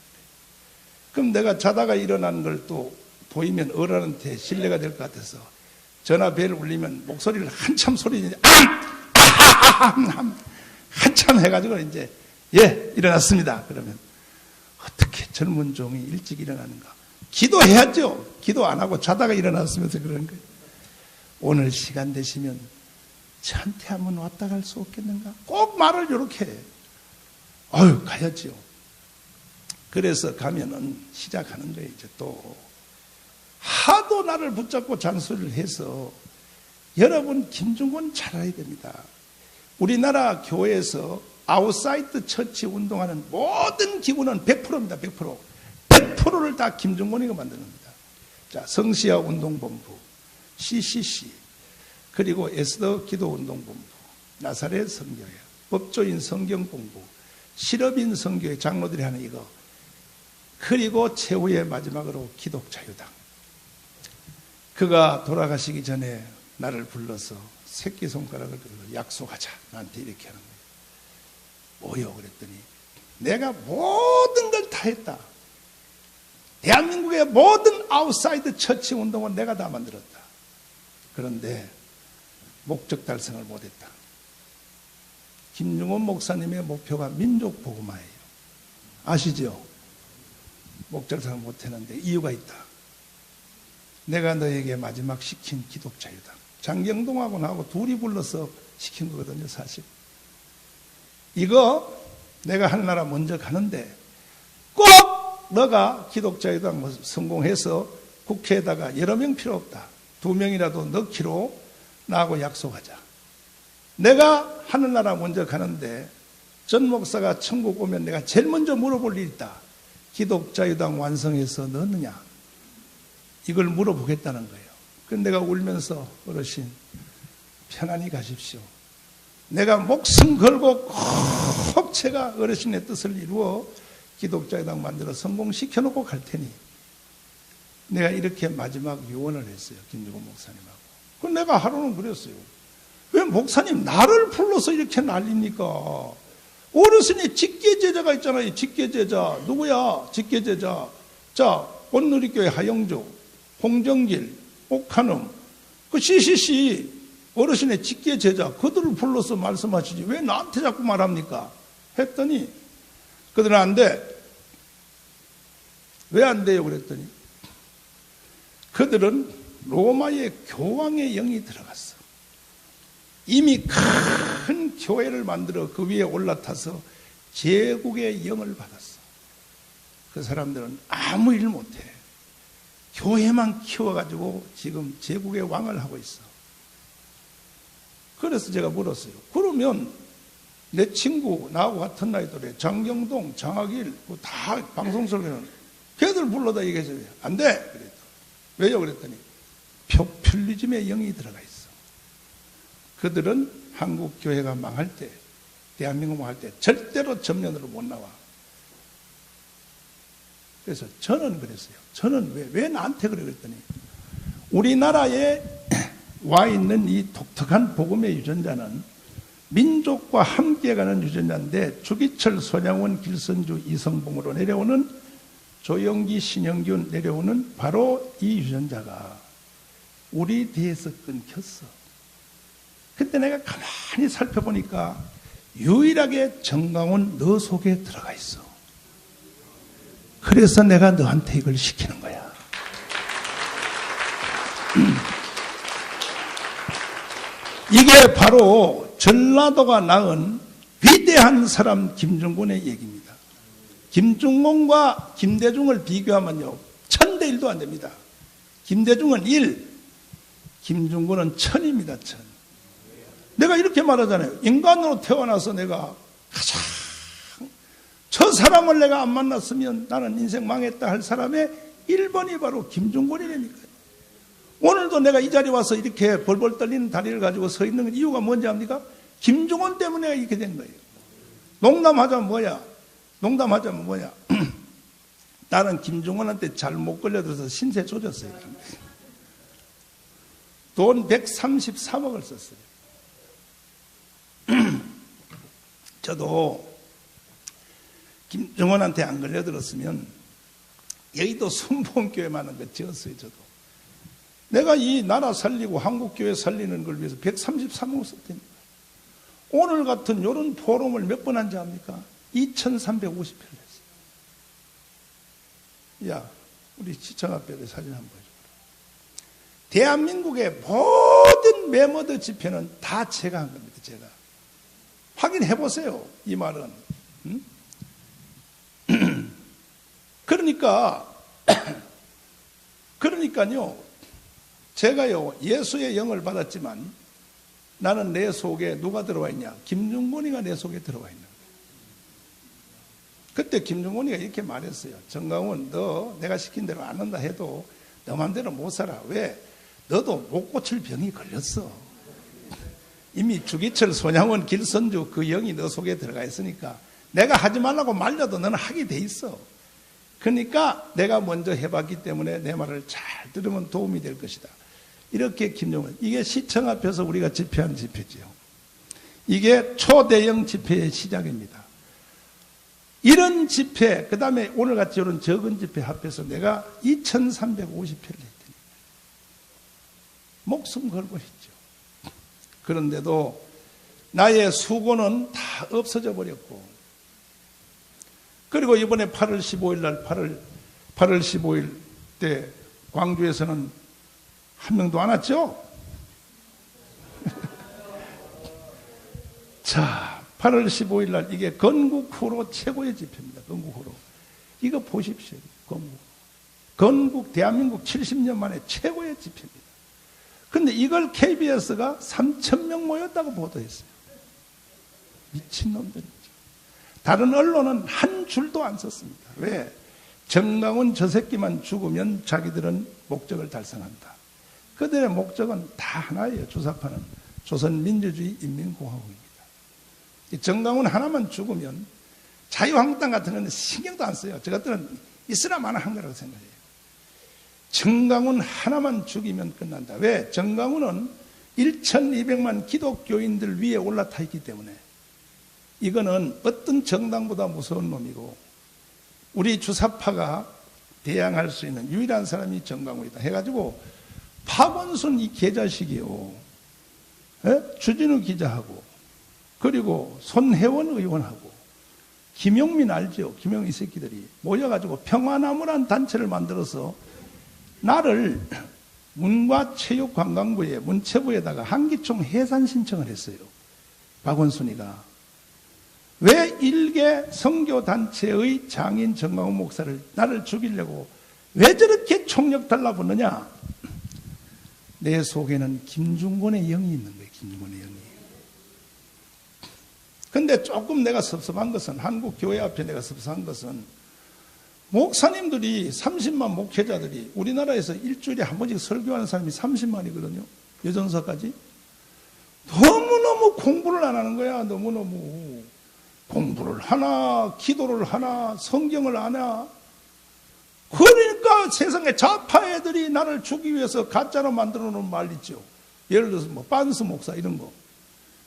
S1: 그럼 내가 자다가 일어나는 걸 또 보이면 어른한테 신뢰가 될 것 같아서 전화 벨을 울리면 목소리를 한참 소리지 한참 해가지고 이제 예, 일어났습니다. 그러면 어떻게 젊은 종이 일찍 일어나는가? 기도해야죠. 기도 안 하고 자다가 일어났으면서 그러는 거예요. 오늘 시간 되시면 저한테 한번 왔다 갈 수 없겠는가? 꼭 말을 이렇게 해. 아유, 가야지요. 그래서 가면은 시작하는 거예요. 이제 또 하도 나를 붙잡고 잔소리를 해서, 여러분 김중권 잘 알아야 됩니다. 우리나라 교회에서 아웃사이드 처치 운동하는 모든 기구는 100%입니다. 100%. 100%를 다 김중권이가 만드는 겁니다. 자, 성시아 운동본부, CCC, 그리고 에스더 기도운동본부, 나사렛 성교회, 법조인 성경공부, 실업인 성교회 장로들이 하는 이거, 그리고 최후의 마지막으로 기독자유당. 그가 돌아가시기 전에 나를 불러서 새끼손가락을 들고 약속하자. 나한테 이렇게 하는 거예요. 뭐요? 그랬더니 내가 모든 걸 다 했다. 대한민국의 모든 아웃사이드 처치 운동은 내가 다 만들었다. 그런데 목적 달성을 못했다. 김중원 목사님의 목표가 민족 복음화예요. 아시죠? 목적 달성을 못했는데 이유가 있다. 내가 너에게 마지막 시킨 기독자유당, 장경동하고 나하고 둘이 불러서 시킨 거거든요. 사실 이거 내가 하늘나라 먼저 가는데 꼭 너가 기독자유당 성공해서 국회에다가 여러 명 필요 없다. 2명이라도 넣기로 나하고 약속하자. 내가 하늘나라 먼저 가는데 전 목사가 천국 오면 내가 제일 먼저 물어볼 일 있다. 기독자유당 완성해서 넣느냐? 이걸 물어보겠다는 거예요. 그래서 내가 울면서 어르신 편안히 가십시오. 내가 목숨 걸고 꼭 제가 어르신의 뜻을 이루어 기독자유당 만들어 성공시켜놓고 갈 테니, 내가 이렇게 마지막 유언을 했어요. 김중권 목사님하고. 그럼 내가 하루는 그랬어요. 왜 목사님 나를 불러서 이렇게 난립니까? 어르신이 직계제자가 있잖아요. 직계제자. 누구야? 직계제자. 자, 온누리교회 하영주, 홍정길, 옥한음, 그 CCC 어르신의 직계제자, 그들을 불러서 말씀하시지 왜 나한테 자꾸 말합니까? 했더니 그들은 안 돼. 왜 안 돼요? 그랬더니 그들은 로마의 교황의 영이 들어갔어. 이미 큰 교회를 만들어 그 위에 올라타서 제국의 영을 받았어. 그 사람들은 아무 일 못해. 교회만 키워가지고 지금 제국의 왕을 하고 있어. 그래서 제가 물었어요. 그러면 내 친구, 나하고 같은 나이 또래, 장경동, 장학일, 다 방송설계는 걔들 불러다 얘기해줘요. 안 돼! 그랬더니. 왜요? 그랬더니 포퓰리즘의 영이 들어가 있어. 그들은 한국 교회가 망할 때, 대한민국 망할 때 절대로 전면으로 못 나와. 그래서 저는 그랬어요. 저는 왜 나한테 그래? 그랬더니 우리나라에 와 있는 이 독특한 복음의 유전자는 민족과 함께 가는 유전자인데 주기철, 손양원, 길선주, 이성봉으로 내려오는 조영기, 신영균 내려오는 바로 이 유전자가 우리 뒤에서 끊겼어. 그때 내가 가만히 살펴보니까 유일하게 정강훈 너 속에 들어가 있어. 그래서 내가 너한테 이걸 시키는 거야. 이게 바로 전라도가 낳은 위대한 사람 김중곤의 얘기입니다. 김중곤과 김대중을 비교하면요 1000대 1도 안 됩니다. 김대중은 1, 김중곤은 1000입니다. 1000. 내가 이렇게 말하잖아요. 인간으로 태어나서 내가 가장 저 사람을 내가 안 만났으면 나는 인생 망했다 할 사람의 1번이 바로 김중곤이라니까요. 오늘도 내가 이 자리에 와서 이렇게 벌벌 떨리는 다리를 가지고 서 있는 이유가 뭔지 압니까? 김중곤 때문에 이렇게 된 거예요. 농담하자면 뭐야? 나는 김중곤한테 잘못 걸려들어서 신세 조졌어요. 돈 133억을 썼어요. 저도 김중곤한테 안 걸려들었으면 여의도 순복음교회만한 거 지었어요. 저도 내가 이 나라 살리고 한국교회 살리는 걸 위해서 133억 썼다니까. 오늘 같은 이런 포럼을 몇 번 한지 압니까? 2350회를 했어요. 야, 우리 시청 앞에 사진 한번 보여줘라. 대한민국의 모든 메모드 집회는 다 제가 한 겁니다. 제가 확인해 보세요. 이 말은. 응? 그러니까요. 제가요 예수의 영을 받았지만 나는 내 속에 누가 들어와 있냐? 김중곤이가 내 속에 들어와 있는 거예요. 그때 김중곤이가 이렇게 말했어요. 정강훈, 너 내가 시킨 대로 안 한다 해도 너 맘대로 못 살아. 왜? 너도 못 고칠 병이 걸렸어. 이미 주기철, 손양원, 길선주 그 영이 너 속에 들어가 있으니까 내가 하지 말라고 말려도 너는 하게 돼 있어. 그러니까 내가 먼저 해봤기 때문에 내 말을 잘 들으면 도움이 될 것이다. 이렇게 김종원, 이게 시청 앞에서 우리가 집회하는 집회지요. 이게 초대형 집회의 시작입니다. 이런 집회, 그 다음에 오늘같이 이런 적은 집회 합해서 내가 2350회를 했더니 목숨 걸고 했죠. 그런데도 나의 수고는 다 없어져 버렸고, 그리고 이번에 8월 15일 날 8월 15일 때 광주에서는 한 명도 안 왔죠? 자, 8월 15일 날 이게 건국 후로 최고의 집회입니다. 건국 후로. 이거 보십시오. 건국 대한민국 70년 만에 최고의 집회입니다. 근데 이걸 KBS가 3,000명 모였다고 보도했어요. 미친놈들이죠. 다른 언론은 한 줄도 안 썼습니다. 왜? 정강훈 저 새끼만 죽으면 자기들은 목적을 달성한다. 그들의 목적은 다 하나예요. 주사파는 조선민주주의 인민공화국입니다. 정강훈 하나만 죽으면 자유한국당 같은 건 신경도 안 써요. 저것들은 있으나 마나 한 거라고 생각해요. 정강훈 하나만 죽이면 끝난다. 왜? 정강훈은 1200만 기독교인들 위에 올라타 있기 때문에 이거는 어떤 정당보다 무서운 놈이고, 우리 주사파가 대항할 수 있는 유일한 사람이 정강훈이다 해가지고 박원순 이 개자식이요, 주진우 기자하고 그리고 손혜원 의원하고 김용민 알죠? 김용민 이 새끼들이 모여가지고 평화나무란 단체를 만들어서 나를 문과체육관광부에 문체부에다가 한기총 해산 신청을 했어요. 박원순이가. 왜 일개 선교단체의 장인 정강훈 목사를 나를 죽이려고 왜 저렇게 총력 달라붙느냐? 내 속에는 김중곤의 영이 있는 거예요. 김중곤의 영이. 근데 조금 내가 섭섭한 것은, 한국 교회 앞에 내가 섭섭한 것은, 목사님들이 30만 목회자들이 우리나라에서 일주일에 한 번씩 설교하는 사람이 30만이거든요. 여전사까지. 너무너무 공부를 안 하는 거야. 너무너무. 공부를 하나, 기도를 하나, 성경을 하나. 그러니까 세상에 좌파 애들이 나를 주기 위해서 가짜로 만들어 놓은 말 있죠. 예를 들어서 뭐 빤스 목사 이런 거.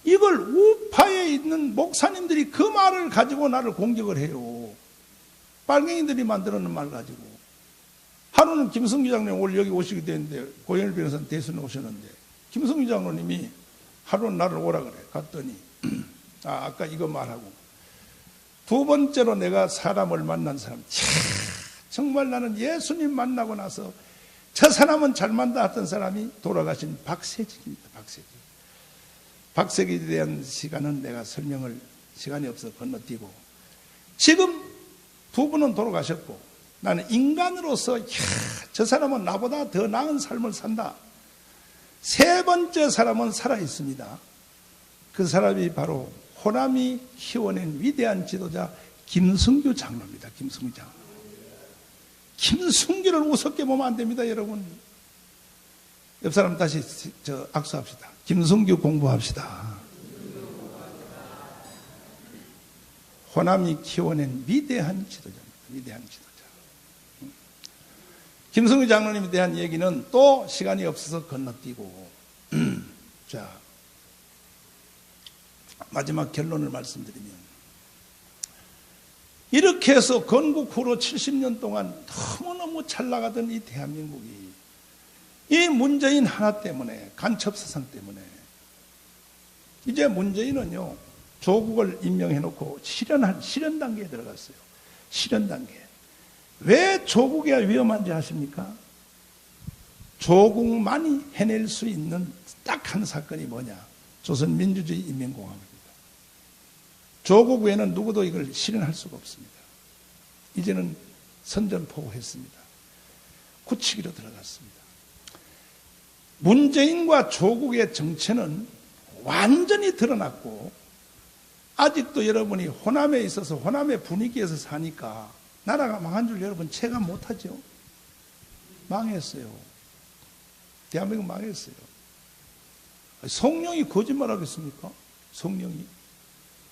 S1: 이걸 우파에 있는 목사님들이 그 말을 가지고 나를 공격을 해요. 빨갱이들이 만들어 놓은 말 가지고. 하루는 김성규 장로님 오늘 여기 오시게 됐는데, 고현일 변호사님 대선에 오셨는데, 김성규 장로님이 하루는 나를 오라 그래. 갔더니, 아까 이거 말하고. 두 번째로 내가 사람을 만난 사람. 정말 나는 예수님 만나고 나서 저 사람은 잘 만나 했던 사람이 돌아가신 박세직입니다. 박세직에 대한 시간은 내가 설명을 시간이 없어 건너뛰고, 지금 두 분은 돌아가셨고 나는 인간으로서 저 사람은 나보다 더 나은 삶을 산다. 세 번째 사람은 살아 있습니다. 그 사람이 바로 호남이 키워낸 위대한 지도자 김성규 장로입니다. 김성규 장로. 김성규를 우습게 보면 안 됩니다, 여러분. 옆 사람 다시 악수합시다. 김성규 공부합시다. 호남이 키워낸 위대한 지도자입니다. 위대한 지도자. 김성규 장로님에 대한 얘기는 또 시간이 없어서 건너뛰고, 자, 마지막 결론을 말씀드리면, 이렇게 해서 건국 후로 70년 동안 너무너무 잘 나가던 이 대한민국이 이 문재인 하나 때문에, 간첩 사상 때문에, 이제 문재인은요, 조국을 임명해놓고 실현 단계에 들어갔어요. 실현 단계. 왜 조국이 위험한지 아십니까? 조국만이 해낼 수 있는 딱 한 사건이 뭐냐? 조선민주주의 인민공화국입니다. 조국 외에는 누구도 이걸 실현할 수가 없습니다. 이제는 선전포고했습니다. 굳히기로 들어갔습니다. 문재인과 조국의 정체는 완전히 드러났고, 아직도 여러분이 호남에 있어서 호남의 분위기에서 사니까 나라가 망한 줄 여러분 체감 못하죠. 망했어요. 대한민국 망했어요. 성령이 거짓말하겠습니까? 성령이.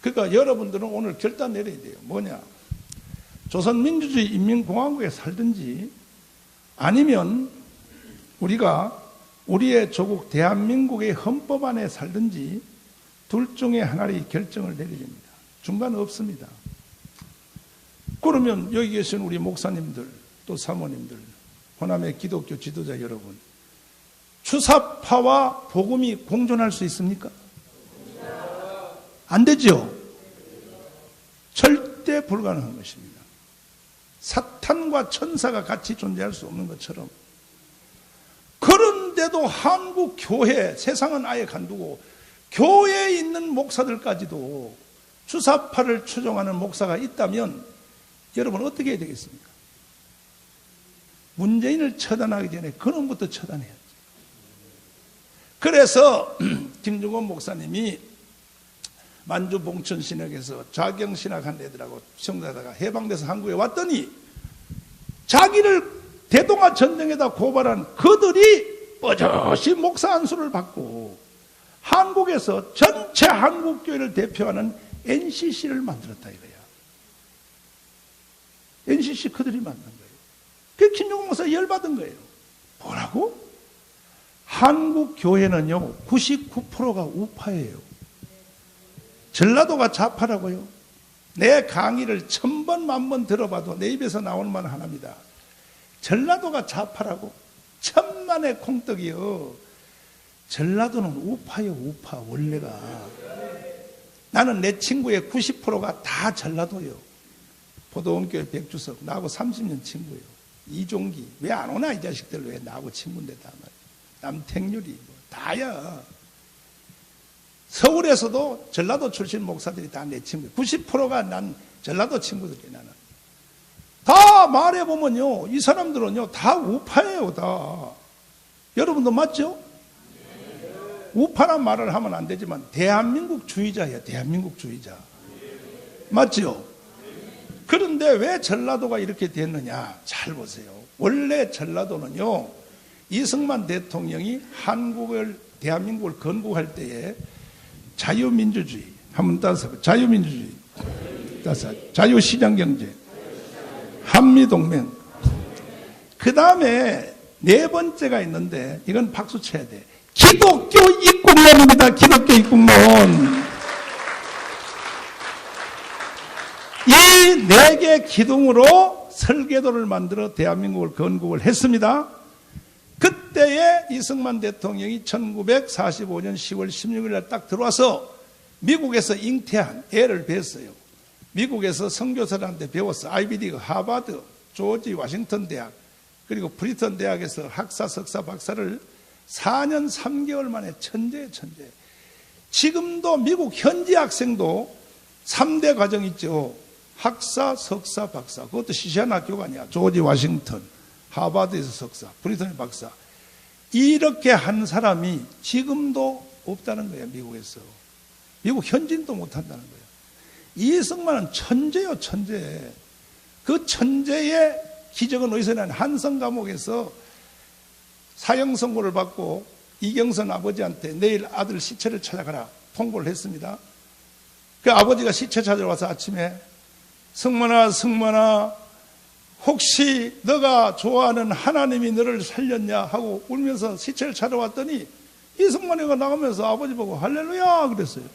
S1: 그러니까 여러분들은 오늘 결단 내려야 돼요. 뭐냐? 조선민주주의 인민공화국에 살든지, 아니면 우리가 우리의 조국 대한민국의 헌법 안에 살든지, 둘 중에 하나의 결정을 내려야 됩니다. 중간은 없습니다. 그러면 여기 계신 우리 목사님들, 또 사모님들, 호남의 기독교 지도자 여러분, 주사파와 복음이 공존할 수 있습니까? 안 되죠? 절대 불가능한 것입니다. 사탄과 천사가 같이 존재할 수 없는 것처럼. 그런데도 한국 교회, 세상은 아예 간두고 교회에 있는 목사들까지도 주사파를 추종하는 목사가 있다면 여러분 어떻게 해야 되겠습니까? 문재인을 처단하기 전에 그놈부터 처단해야죠. 그래서 김중곤 목사님이 만주 봉천신학에서 좌경신학한 애들하고 청자다가 해방돼서 한국에 왔더니 자기를 대동아 전쟁에다 고발한 그들이 뻗어시 목사 안수를 받고 한국에서 전체 한국교회를 대표하는 NCC를 만들었다 이거야. NCC 그들이 만든 거예요. 그 김중곤 목사 열받은 거예요. 뭐라고? 한국 교회는요 99%가 우파예요. 전라도가 좌파라고요. 내 강의를 1000번 만번 들어봐도 내 입에서 나오는 말 하나입니다. 전라도가 좌파라고? 천만의 콩떡이요. 전라도는 우파예요. 우파 원래가. 나는 내 친구의 90%가 다 전라도예요. 포도원교회 백주석 나하고 30년 친구예요. 이종기 왜 안 오나 이 자식들 왜 나하고 친구인데 다 말이야. 남택률이 뭐 다야. 서울에서도 전라도 출신 목사들이 다 내 친구예요. 90%가 난 전라도 친구들이에요. 나는 다 말해보면요, 이 사람들은요, 다 우파예요, 다. 여러분도 맞죠? 우파란 말을 하면 안 되지만, 대한민국 주의자예요, 대한민국 주의자. 맞죠? 그런데 왜 전라도가 이렇게 됐느냐? 잘 보세요. 원래 전라도는요, 이승만 대통령이 대한민국을 건국할 때에 자유민주주의, 한번 따서 자유민주주의, 따서 자유시장경제, 한미동맹. 그 다음에 네 번째가 있는데, 이건 박수 쳐야 돼. 기독교 입국론입니다. 기독교 입국론. 이 네 개 기둥으로 설계도를 만들어 대한민국을 건국을 했습니다. 그때에 이승만 대통령이 1945년 10월 16일 날 딱 들어와서 미국에서 잉태한 애를 뵀어요. 미국에서 선교사들한테 배웠어. 아이비리그, 하버드, 조지 워싱턴 대학, 그리고 프리턴 대학에서 학사, 석사, 박사를 4년 3개월 만에 천재. 지금도 미국 현지 학생도 3대 과정 있죠. 학사, 석사, 박사. 그것도 시시한 학교가 아니야. 조지 워싱턴, 하버드에서 석사, 프리턴 박사. 이렇게 한 사람이 지금도 없다는 거예요, 미국에서. 미국 현지인도 못한다는 거예요. 이승만은 천재요, 천재. 그 천재의 기적은 어디서 나냐? 한성 감옥에서 사형 선고를 받고 이경선 아버지한테 내일 아들 시체를 찾아가라 통보를 했습니다. 그 아버지가 시체 찾으러 와서 아침에 승만아 혹시 너가 좋아하는 하나님이 너를 살렸냐 하고 울면서 시체를 찾아왔더니 이승만이가 나가면서 아버지 보고 할렐루야 그랬어요.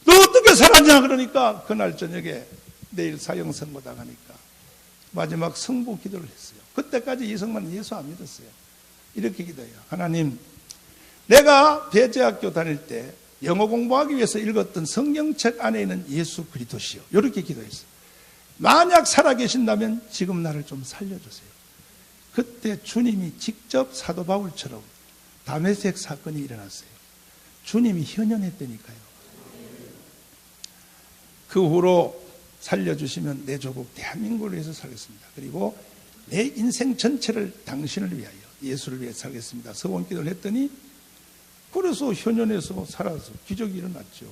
S1: 너 어떻게 살았냐 그러니까 그날 저녁에 내일 사형 선고 당하니까 마지막 성부 기도를 했어요. 그때까지 이승만은 예수 안 믿었어요. 이렇게 기도해요. 하나님, 내가 배재학교 다닐 때 영어 공부하기 위해서 읽었던 성경책 안에 있는 예수 그리스도시요. 이렇게 기도했어요. 만약 살아계신다면 지금 나를 좀 살려주세요. 그때 주님이 직접 사도 바울처럼 다메섹 사건이 일어났어요. 주님이 현현했다니까요. 그 후로 살려주시면 내 조국 대한민국을 위해서 살겠습니다. 그리고 내 인생 전체를 당신을 위하여 예수를 위해 살겠습니다. 서원기도를 했더니 그래서 현현에서 살아서 기적이 일어났죠.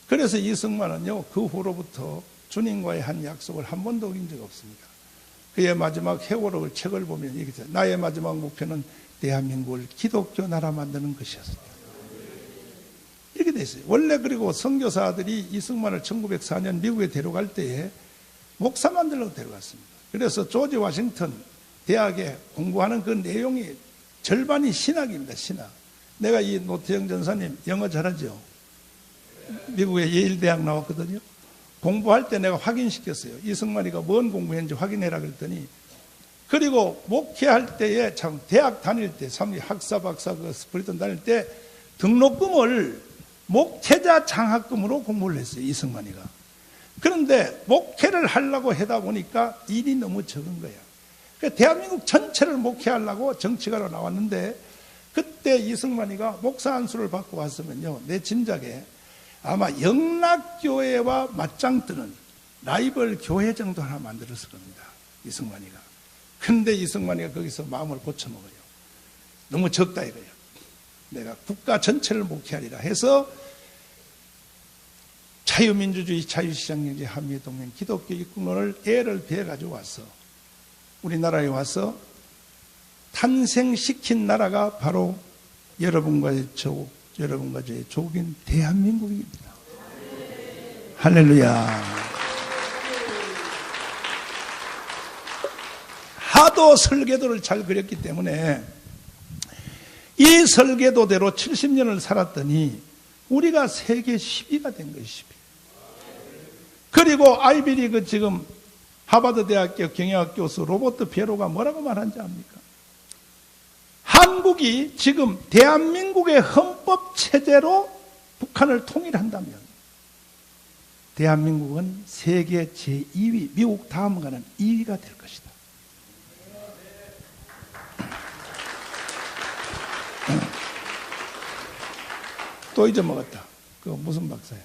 S1: 그래서 이승만은요, 그 후로부터 주님과의 한 약속을 한 번도 어긴 적 없습니다. 그의 마지막 회고록을 책을 보면 이렇게 돼요. 나의 마지막 목표는 대한민국을 기독교 나라 만드는 것이었습니다. 이렇게 돼 있어요. 원래 그리고 선교사들이 이승만을 1904년 미국에 데려갈 때에 목사 만들려고 데려갔습니다. 그래서 조지 워싱턴 대학에 공부하는 그 내용이 절반이 신학입니다. 신학. 내가 이 노태영 전사님 영어 잘하죠? 미국의 예일대학 나왔거든요. 공부할 때 내가 확인시켰어요. 이승만이가 뭔 공부했는지 확인해라 그랬더니, 그리고 목회할 때에 참 대학 다닐 때, 학사, 박사, 스프리턴 다닐 때 등록금을 목회자 장학금으로 공부를 했어요. 이승만이가. 그런데 목회를 하려고 하다 보니까 일이 너무 적은 거야. 그러니까 대한민국 전체를 목회하려고 정치가로 나왔는데, 그때 이승만이가 목사 안수를 받고 왔으면요, 내 짐작에 아마 영락교회와 맞짱 뜨는 라이벌 교회 정도 하나 만들었을 겁니다. 이승만이가. 근데 이승만이가 거기서 마음을 고쳐먹어요. 너무 적다 이거예요. 내가 국가 전체를 목회하리라 해서 자유민주주의, 자유시장경제, 한미동맹, 기독교 입국론을 애를 베어가지고 와서 우리나라에 와서 탄생시킨 나라가 바로 여러분과의 조국, 여러분과 저의 조국인 대한민국입니다. 할렐루야. 하도 설계도를 잘 그렸기 때문에 이 설계도대로 70년을 살았더니 우리가 세계 10위가 된 거예요. 10위. 그리고 아이비리그 지금 하버드 대학교 경영학 교수 로버트 피에로가 뭐라고 말한지 압니까? 한국이 지금 대한민국의 헌법 체제로 북한을 통일한다면 대한민국은 세계 제2위, 미국 다음 가는 2위가 될 것이다. 또 잊어먹었다. 그거 무슨 박사야?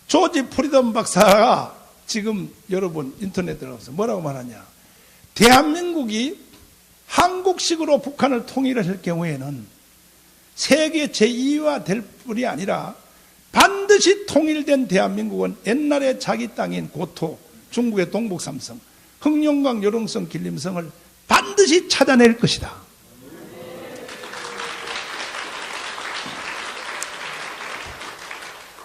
S1: 조지 프리덤 박사가 지금 여러분 인터넷 들어가서 뭐라고 말하냐. 대한민국이 한국식으로 북한을 통일할 경우에는 세계 제2위가 될 뿐이 아니라 반드시 통일된 대한민국은 옛날에 자기 땅인 고토, 중국의 동북 삼성, 흑룡강, 요령성, 길림성을 반드시 찾아낼 것이다.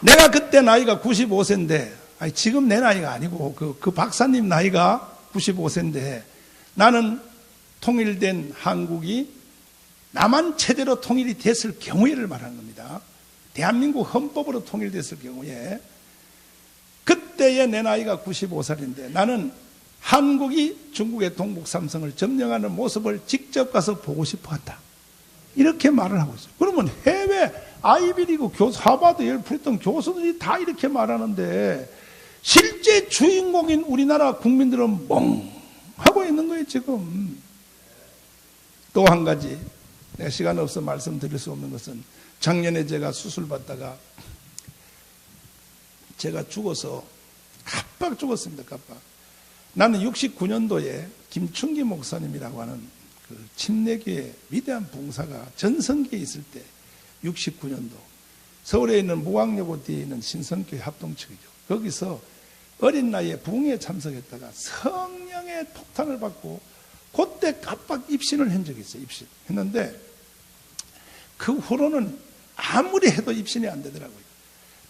S1: 내가 그때 나이가 95세인데, 아니 지금 내 나이가 아니고 그 박사님 나이가 95세인데 나는 통일된 한국이 남한 체제로 통일이 됐을 경우에를 말하는 겁니다. 대한민국 헌법으로 통일됐을 경우에 그때의 내 나이가 95살인데 나는 한국이 중국의 동북 삼성을 점령하는 모습을 직접 가서 보고 싶어 한다. 이렇게 말을 하고 있어요. 그러면 해외 아이비리그 교수, 하버드, 옐, 프리턴 교수들이 다 이렇게 말하는데 실제 주인공인 우리나라 국민들은 멍하고 있는 거예요, 지금. 또 한 가지, 내가 시간 없어 말씀드릴 수 없는 것은 작년에 제가 수술 받다가 제가 죽어서 깜빡 죽었습니다, 깜빡. 나는 69년도에 김충기 목사님이라고 하는 그 침례교회 위대한 봉사가 전성기에 있을 때 69년도 서울에 있는 무광여고 뒤에 있는 신성교회 합동측이죠. 거기서 어린 나이에 부흥회에 참석했다가 성령의 폭탄을 받고 그때 깜빡 입신을 한 적이 있어요. 입신 했는데 그 후로는 아무리 해도 입신이 안 되더라고요.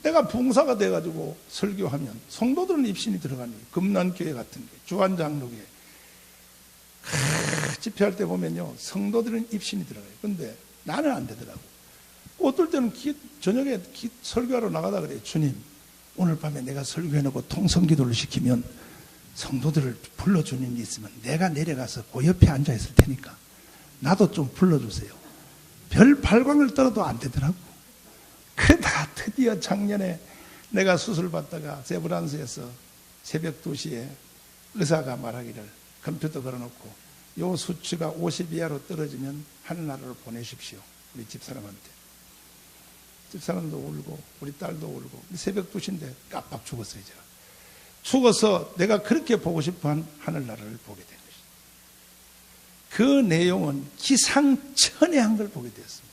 S1: 내가 봉사가 돼가지고 설교하면 성도들은 입신이 들어가는 거예요. 금난교회 같은 게, 주한장로교회 집회할 때 보면요 성도들은 입신이 들어가요. 근데 나는 안 되더라고. 어떨 때는 저녁에 설교하러 나가다 그래요. 주님, 오늘 밤에 내가 설교해놓고 통성기도를 시키면 성도들을 불러주는 게 있으면 내가 내려가서 그 옆에 앉아 있을 테니까 나도 좀 불러주세요. 별 발광을 떨어도 안 되더라고. 그러다가 드디어 작년에 내가 수술 받다가 세브란스에서 새벽 2시에 의사가 말하기를 컴퓨터 걸어놓고 요 수치가 50 이하로 떨어지면 하늘나라로 보내십시오. 우리 집사람한테. 집사람도 울고 우리 딸도 울고 새벽 2시인데 깜빡 죽었어요. 제가. 죽어서 내가 그렇게 보고 싶어한 하늘나라를 보게 된 것이죠. 그 내용은 기상천외한 걸 보게 되었습니다.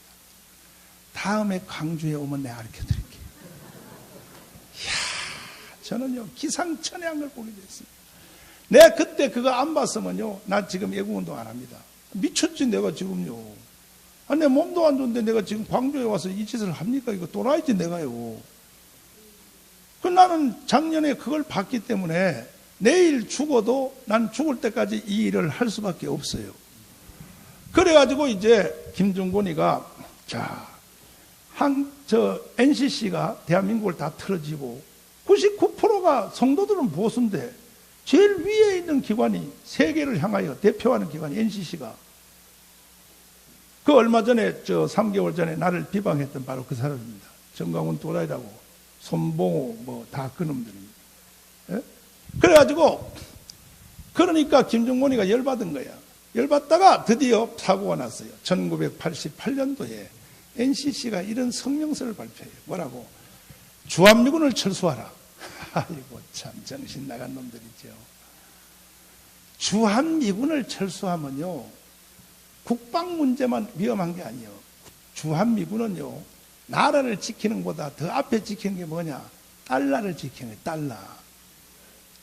S1: 다음에 광주에 오면 내가 가르쳐드릴게요. 이야, 저는요 기상천외한 걸 보게 되었습니다. 내가 그때 그거 안 봤으면요 나 지금 애국운동 안 합니다. 미쳤지 내가 지금요. 내 몸도 안 좋은데 내가 지금 광주에 와서 이 짓을 합니까? 이거 또라이지 내가요. 그 나는 작년에 그걸 봤기 때문에 내일 죽어도 난 죽을 때까지 이 일을 할 수밖에 없어요. 그래가지고 이제 김중곤이가 NCC가 대한민국을 다 틀어지고 99%가 성도들은 보수인데 제일 위에 있는 기관이 세계를 향하여 대표하는 기관이 NCC가 그 얼마 전에 3개월 전에 나를 비방했던 바로 그 사람입니다. 정강훈 또라이라고 손봉호 뭐 다 그놈들입니다. 예? 그래가지고 그러니까 김중곤이가 열받은 거야. 열받다가 드디어 사고가 났어요. 1988년도에 NCC가 이런 성명서를 발표해요. 뭐라고? 주한미군을 철수하라. 아이고 참 정신 나간 놈들이죠. 주한미군을 철수하면요 국방 문제만 위험한 게 아니에요. 주한미군은요 나라를 지키는 것보다 더 앞에 지키는 게 뭐냐? 달러를 지키는 거예요. 달러.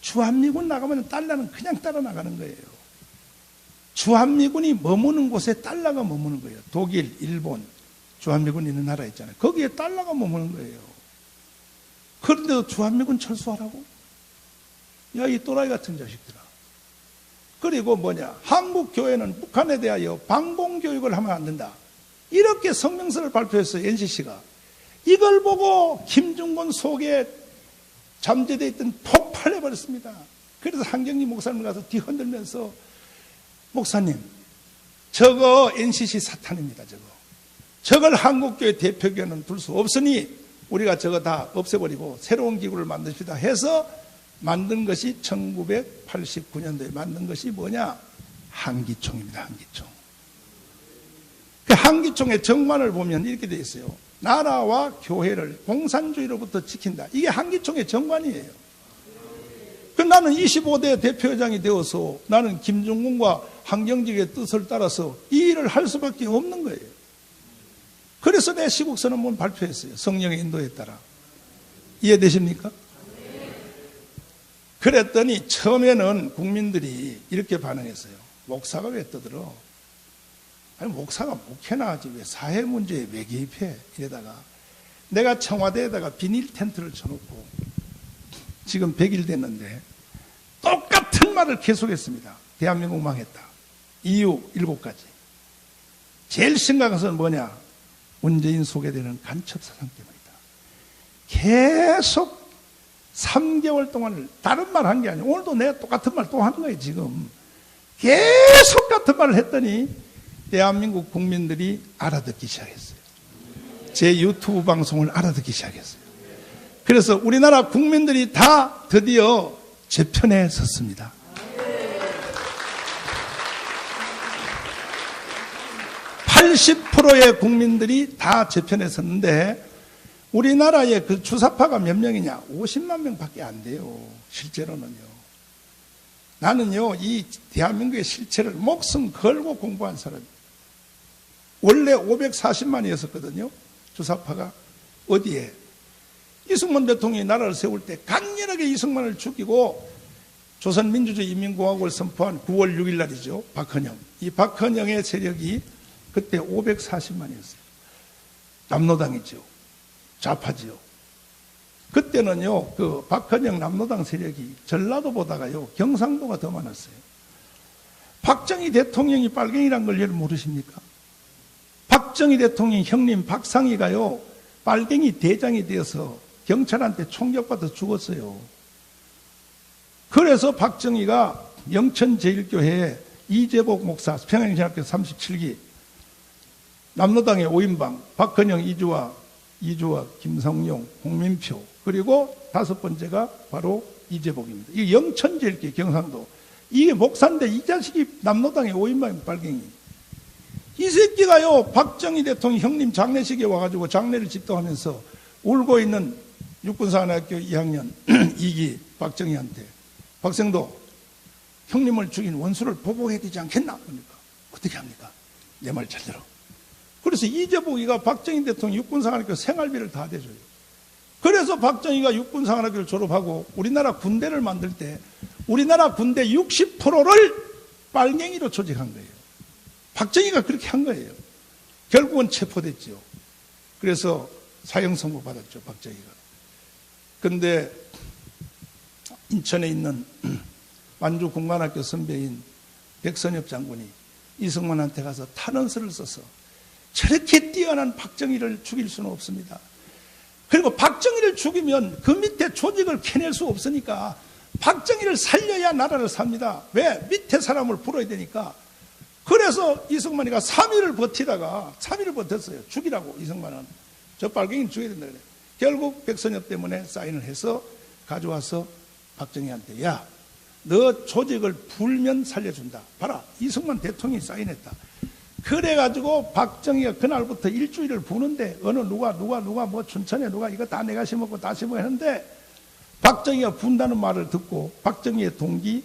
S1: 주한미군 나가면 달러는 그냥 따라 나가는 거예요. 주한미군이 머무는 곳에 달러가 머무는 거예요. 독일, 일본, 주한미군 있는 나라 있잖아요. 거기에 달러가 머무는 거예요. 그런데도 주한미군 철수하라고? 야, 이 또라이 같은 자식들아. 그리고 뭐냐? 한국교회는 북한에 대하여 방공교육을 하면 안 된다. 이렇게 성명서를 발표했어요. NCC가. 이걸 보고 김중곤 속에 잠재되어 있던 폭발해버렸습니다. 그래서 한경리 목사님 가서 뒤흔들면서 목사님 저거 NCC 사탄입니다. 저걸 한국교회 대표교회는 둘 수 없으니 우리가 저거 다 없애버리고 새로운 기구를 만듭시다 해서 만든 것이 1989년도에 만든 것이 뭐냐? 한기총입니다. 한기총. 그 한기총의 정관을 보면 이렇게 되어 있어요. 나라와 교회를 공산주의로부터 지킨다. 이게 한기총의 정관이에요. 나는 25대 대표회장이 되어서 나는 김정군과 황경직의 뜻을 따라서 이 일을 할 수밖에 없는 거예요. 그래서 내 시국선언문 발표했어요. 성령의 인도에 따라. 이해되십니까? 그랬더니 처음에는 국민들이 이렇게 반응했어요. 목사가 왜 떠들어? 아니, 목사가 목회나 하지 왜 사회 문제에 왜 개입해? 이러다가 내가 청와대에다가 비닐 텐트를 쳐놓고 지금 100일 됐는데 똑같은 말을 계속했습니다. 대한민국 망했다. 이유 7가지. 제일 심각한 것은 뭐냐? 문재인 소개되는 간첩사상 때문이다. 계속 3개월 동안을 다른 말 한 게 아니에요. 오늘도 내가 똑같은 말 또 하는 거예요. 지금 계속 같은 말을 했더니 대한민국 국민들이 알아듣기 시작했어요. 제 유튜브 방송을 알아듣기 시작했어요. 그래서 우리나라 국민들이 다 드디어 제 편에 섰습니다. 80%의 국민들이 다 제 편에 섰는데 우리나라의 그 주사파가 몇 명이냐? 50만 명밖에 안 돼요. 실제로는요. 나는요, 이 대한민국의 실체를 목숨 걸고 공부한 사람이에요. 원래 540만이었었거든요. 주사파가. 어디에? 이승만 대통령이 나라를 세울 때 강렬하게 이승만을 죽이고 조선민주주의인민공화국을 선포한 9월 6일 날이죠. 박헌영. 이 박헌영의 세력이 그때 540만이었어요. 남노당이죠. 좌파지요. 그때는요, 그 박헌영 남노당 세력이 전라도보다가요, 경상도가 더 많았어요. 박정희 대통령이 빨갱이란 걸 여러분 모르십니까? 박정희 대통령 형님 박상희가요, 빨갱이 대장이 되어서 경찰한테 총격받아 죽었어요. 그래서 박정희가 영천제일교회에 이재복 목사, 평양신학교 37기, 남노당의 5인방, 박헌영, 이주와 김성용, 홍민표, 그리고 5번째가 바로 이재복입니다. 이게 영천제일교회 경상도. 이게 목사인데 이 자식이 남노당의 5인방인 빨갱이. 이 새끼가요, 박정희 대통령 형님 장례식에 와가지고 장례를 집도하면서 울고 있는 육군사관학교 2학년 2기 박정희한테 박성도 형님을 죽인 원수를 보복해야 되지 않겠나? 그러니까 어떻게 합니까? 내 말 잘 들어. 그래서 이재복이가 박정희 대통령 육군사관학교 생활비를 다 대줘요. 그래서 박정희가 육군사관학교를 졸업하고 우리나라 군대를 만들 때 우리나라 군대 60%를 빨갱이로 조직한 거예요. 박정희가 그렇게 한 거예요. 결국은 체포됐죠. 그래서 사형 선고 받았죠, 박정희가. 근데 인천에 있는 만주공관학교 선배인 백선엽 장군이 이승만한테 가서 탄원서를 써서 저렇게 뛰어난 박정희를 죽일 수는 없습니다. 그리고 박정희를 죽이면 그 밑에 조직을 캐낼 수 없으니까 박정희를 살려야 나라를 삽니다. 왜? 밑에 사람을 불어야 되니까. 그래서 이승만이가 3일을 버텼어요. 죽이라고. 이승만은 저 빨갱이는 죽여야 된다 그래. 결국 백선엽 때문에 사인을 해서 가져와서 박정희한테, 야, 너 조직을 불면 살려준다. 봐라, 이승만 대통령이 사인했다. 그래가지고 박정희가 그날부터 일주일을 부는데 어느 누가 뭐 춘천에 누가 이거 다 내가 심었고 다 심어 했는데 박정희가 분다는 말을 듣고 박정희의 동기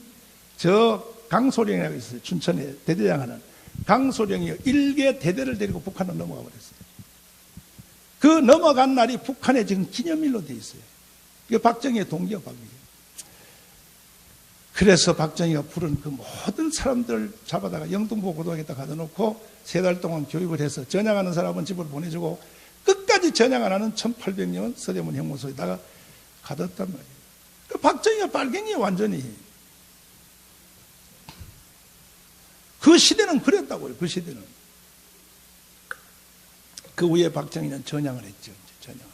S1: 저 강소령이라고 있어요. 춘천에 대대장하는 강소령이 일개 대대를 데리고 북한으로 넘어가 버렸어요. 그 넘어간 날이 북한에 지금 기념일로 돼 있어요. 이게 박정희의 동기가 박정희. 그래서 박정희가 부른 그 모든 사람들을 잡아다가 영등포 고등학교에다 가둬 놓고 3달 동안 교육을 해서 전향하는 사람은 집으로 보내주고 끝까지 전향 안 하는 1800년 서대문 형무소에다가 가뒀단 말이에요. 그 박정희가 빨갱이에요, 완전히. 그 시대는 그랬다고요, 그 시대는. 그 후에 박정희는 전향을 했죠, 전향을.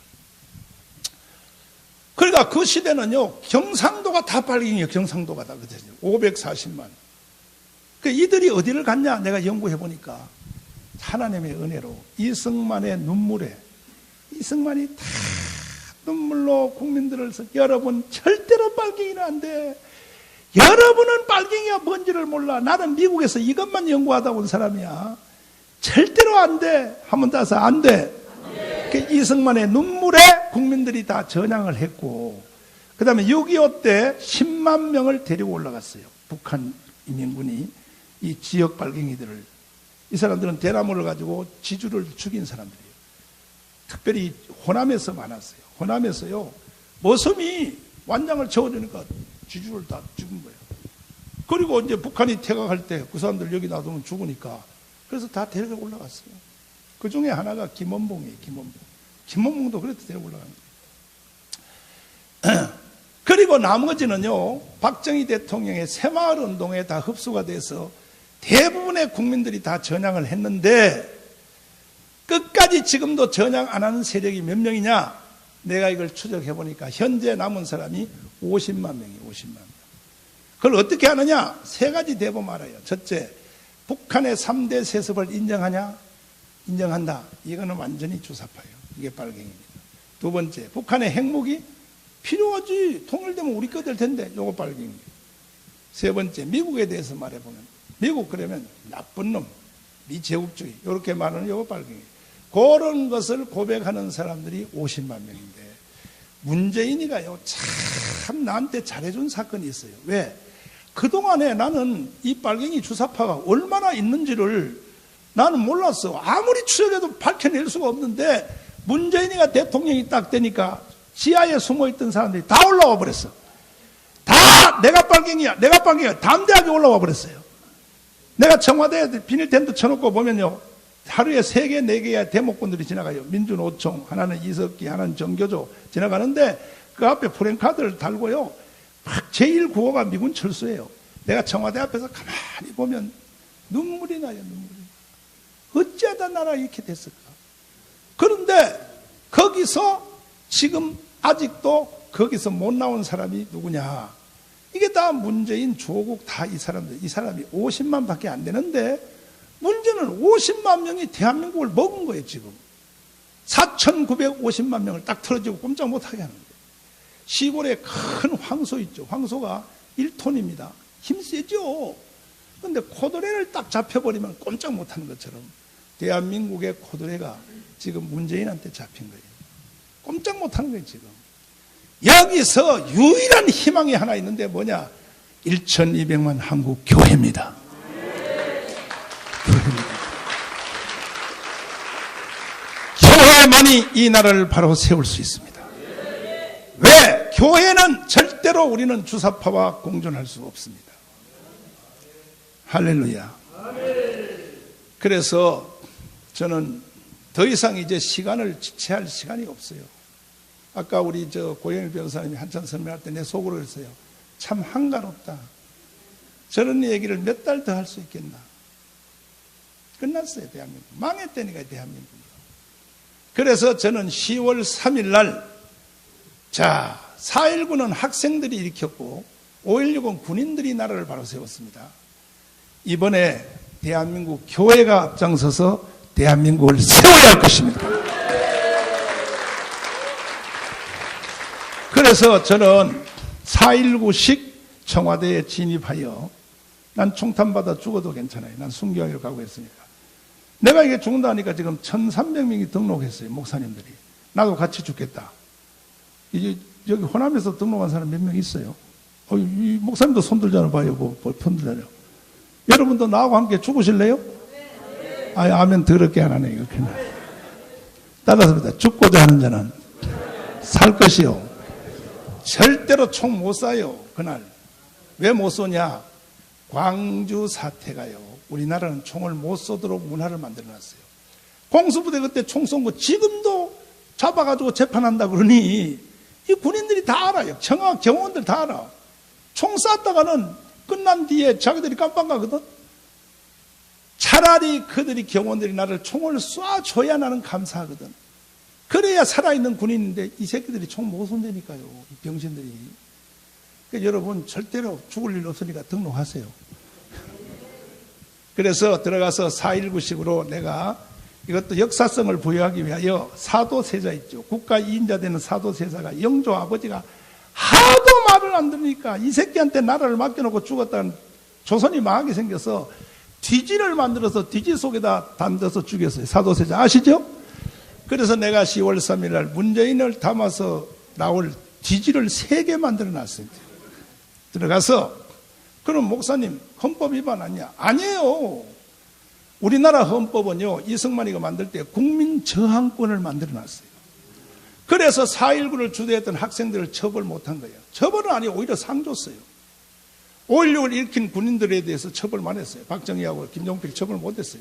S1: 그러니까 그 시대는요, 경상도가 다 빨갱이에요, 경상도가 다. 540만. 그 이들이 어디를 갔냐? 내가 연구해 보니까 하나님의 은혜로 이승만의 눈물에 이승만이 다 눈물로 국민들을 여러분 절대로 빨갱이는 안 돼. 여러분은 빨갱이가 뭔지를 몰라. 나는 미국에서 이것만 연구하다 온 사람이야. 절대로 안 돼. 한 번 따서 안 돼. 그 이승만의 눈물에 국민들이 다 전향을 했고 그 다음에 6.25 때 10만 명을 데리고 올라갔어요. 북한 인민군이 이 지역 빨갱이들을. 이 사람들은 대나무를 가지고 지주를 죽인 사람들이에요. 특별히 호남에서 많았어요. 호남에서요, 머슴이 완장을 채워주니까 지주를 다 죽인 거예요. 그리고 이제 북한이 퇴각할 때 그 사람들 여기 놔두면 죽으니까 그래서 다 데리고 올라갔어요. 그 중에 하나가 김원봉이에요. 김원봉도 그래도 데리고 올라간 거예요. 그리고 나머지는요, 박정희 대통령의 새마을 운동에 다 흡수가 돼서 대부분의 국민들이 다 전향을 했는데, 끝까지 지금도 전향 안 하는 세력이 몇 명이냐? 내가 이걸 추적해 보니까 현재 남은 사람이 50만 명이에요. 50만 명. 그걸 어떻게 하느냐? 세 가지 대범 알아요. 첫째, 북한의 3대 세습을 인정하냐? 인정한다. 이거는 완전히 주사파예요. 이게 빨갱이입니다. 두 번째, 북한의 핵무기 필요하지. 통일되면 우리 거 될 텐데. 요거 빨갱이입니다. 세 번째, 미국에 대해서 말해보면, 미국 그러면 나쁜 놈, 미제국주의, 이렇게 말하는 요거 빨갱이에요. 그런 것을 고백하는 사람들이 50만 명인데, 문재인이가요, 참 나한테 잘해준 사건이 있어요. 왜? 그동안에 나는 이 빨갱이 주사파가 얼마나 있는지를 나는 몰랐어. 아무리 추적해도 밝혀낼 수가 없는데, 문재인이가 대통령이 딱 되니까 지하에 숨어있던 사람들이 다 올라와 버렸어. 다 내가 빨갱이야, 내가 빨갱이야. 담대하게 올라와 버렸어요. 내가 청와대에 비닐텐트 쳐놓고 보면요, 하루에 3개, 4개의 대목군들이 지나가요. 민주노총, 하나는 이석기, 하나는 정교조 지나가는데 그 앞에 프랭카드를 달고요, 막 제1구호가 미군 철수예요. 내가 청와대 앞에서 가만히 보면 눈물이 나요. 눈물이. 어찌하다 나라 이렇게 됐을까? 그런데 거기서 지금 아직도 거기서 못 나온 사람이 누구냐? 이게 다 문재인, 조국 다 이 사람들, 이 사람이 50만 밖에 안 되는데, 문제는 50만 명이 대한민국을 먹은 거예요. 지금 4,950만 명을 딱 틀어지고 꼼짝 못하게 하는 거예요. 시골에 큰 황소 있죠. 황소가 1톤입니다. 힘 세죠. 그런데 코드레를 딱 잡혀버리면 꼼짝 못하는 것처럼 대한민국의 코드레가 지금 문재인한테 잡힌 거예요. 꼼짝 못하는 거예요. 지금 여기서 유일한 희망이 하나 있는데 뭐냐? 1,200만 한국 교회입니다. 교회만이 이 나라를 바로 세울 수 있습니다. 왜? 교회는 절대로 우리는 주사파와 공존할 수 없습니다. 할렐루야. 그래서 저는 더 이상 이제 시간을 지체할 시간이 없어요. 아까 우리 고영일 변호사님이 한참 설명할 때 내 속으로 그랬어요. 참 한가롭다. 저런 얘기를 몇 달 더 할 수 있겠나. 끝났어요. 대한민국. 망했다니까 대한민국. 그래서 저는 10월 3일 날, 자, 4.19는 학생들이 일으켰고 5.16은 군인들이 나라를 바로 세웠습니다. 이번에 대한민국 교회가 앞장서서 대한민국을 세워야 할 것입니다. 그래서 저는 4.19식 청와대에 진입하여, 난 총탄받아 죽어도 괜찮아요. 난 순교하기로 각오했으니까. 내가 이게 죽는다니까 지금 1,300명이 등록했어요. 목사님들이. 나도 같이 죽겠다. 이제 여기 호남에서 등록한 사람 몇 명 있어요. 이 목사님도 손 들잖아. 봐요. 손 들잖아요. 여러분도 나하고 함께 죽으실래요? 아멘 더럽게 안 하네. 이렇게. 따라서 죽고자 하는 자는 살 것이요. 절대로 총 못 쏴요. 그날. 왜 못 쏘냐? 광주 사태가요. 우리나라는 총을 못 쏘도록 문화를 만들어놨어요. 공수부대 그때 총 쏜 거 지금도 잡아가지고 재판한다 그러니 이 군인들이 다 알아요. 청와 경호원들 다 알아. 총 쐈다가는 끝난 뒤에 자기들이 깜빡 가거든. 차라리 그들이 경호원들이 나를 총을 쏴줘야 나는 감사하거든. 그래야 살아있는 군인인데 이 새끼들이 총 못 쏜다니까요. 이 병신들이. 그러니까 여러분 절대로 죽을 일 없으니까 등록하세요. 그래서 들어가서 4.19식으로 내가 이것도 역사성을 부여하기 위하여 사도세자 있죠. 국가 2인자 되는 사도세자가 영조 아버지가 하도 말을 안 들으니까 이 새끼한테 나라를 맡겨놓고 죽었다는 조선이 망하게 생겨서 뒤지를 만들어서 뒤지 속에다 담궈서 죽였어요. 사도세자 아시죠? 그래서 내가 10월 3일 날 문재인을 담아서 나올 뒤지를 3개 만들어 놨습니다. 들어가서, 그럼 목사님 헌법 위반 아니냐? 아니에요. 우리나라 헌법은요, 이승만이가 만들 때 국민 저항권을 만들어 놨어요. 그래서 4.19를 주도했던 학생들을 처벌 못한 거예요. 처벌은 아니고 오히려 상 줬어요. 5.16을 일으킨 군인들에 대해서 처벌만 했어요. 박정희하고 김종필 처벌 못했어요.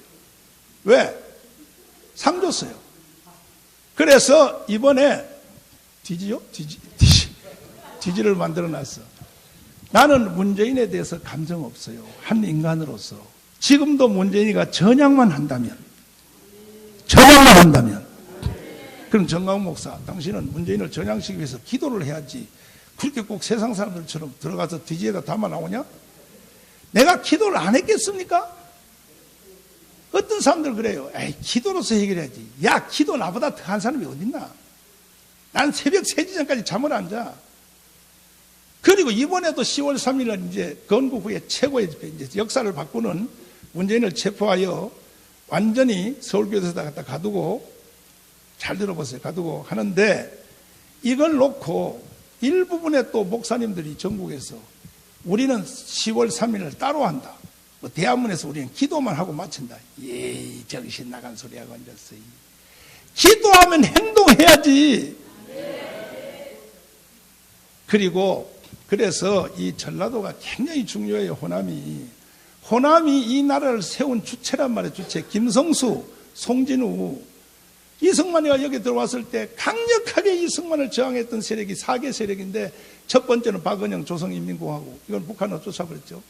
S1: 왜? 상 줬어요. 그래서 이번에 뒤지를 만들어 놨어. 나는 문재인에 대해서 감정 없어요. 한 인간으로서. 지금도 문재인이가 전향만 한다면 그럼 정강 목사, 당신은 문재인을 전향시키기 위해서 기도를 해야지 그렇게 꼭 세상 사람들처럼 들어가서 뒤지에다 담아 나오냐? 내가 기도를 안 했겠습니까? 어떤 사람들 그래요. 에이, 기도로서 해결해야지. 야, 기도 나보다 더한 사람이 어딨나? 난 새벽 3시 전까지 잠을 안 자. 그리고 이번에도 10월 3일은 이제 건국 후에 최고의 이제 역사를 바꾸는 문재인을 체포하여 완전히 서울교도소에다 갖다 가두고, 잘 들어보세요. 가두고 하는데, 이걸 놓고 일부분의 또 목사님들이 전국에서 우리는 10월 3일을 따로 한다. 뭐 대한문에서 우리는 기도만 하고 마친다. 예, 정신 나간 소리하고 앉았어요. 기도하면 행동해야지. 그리고 그래서 이 전라도가 굉장히 중요해요. 호남이 이 나라를 세운 주체란 말이에요. 주체. 김성수, 송진우, 이승만이가 여기 들어왔을 때 강력하게 이승만을 저항했던 세력이 4개 세력인데, 첫 번째는 박은영 조선인민공화국. 이건 북한으로 쫓아버렸죠.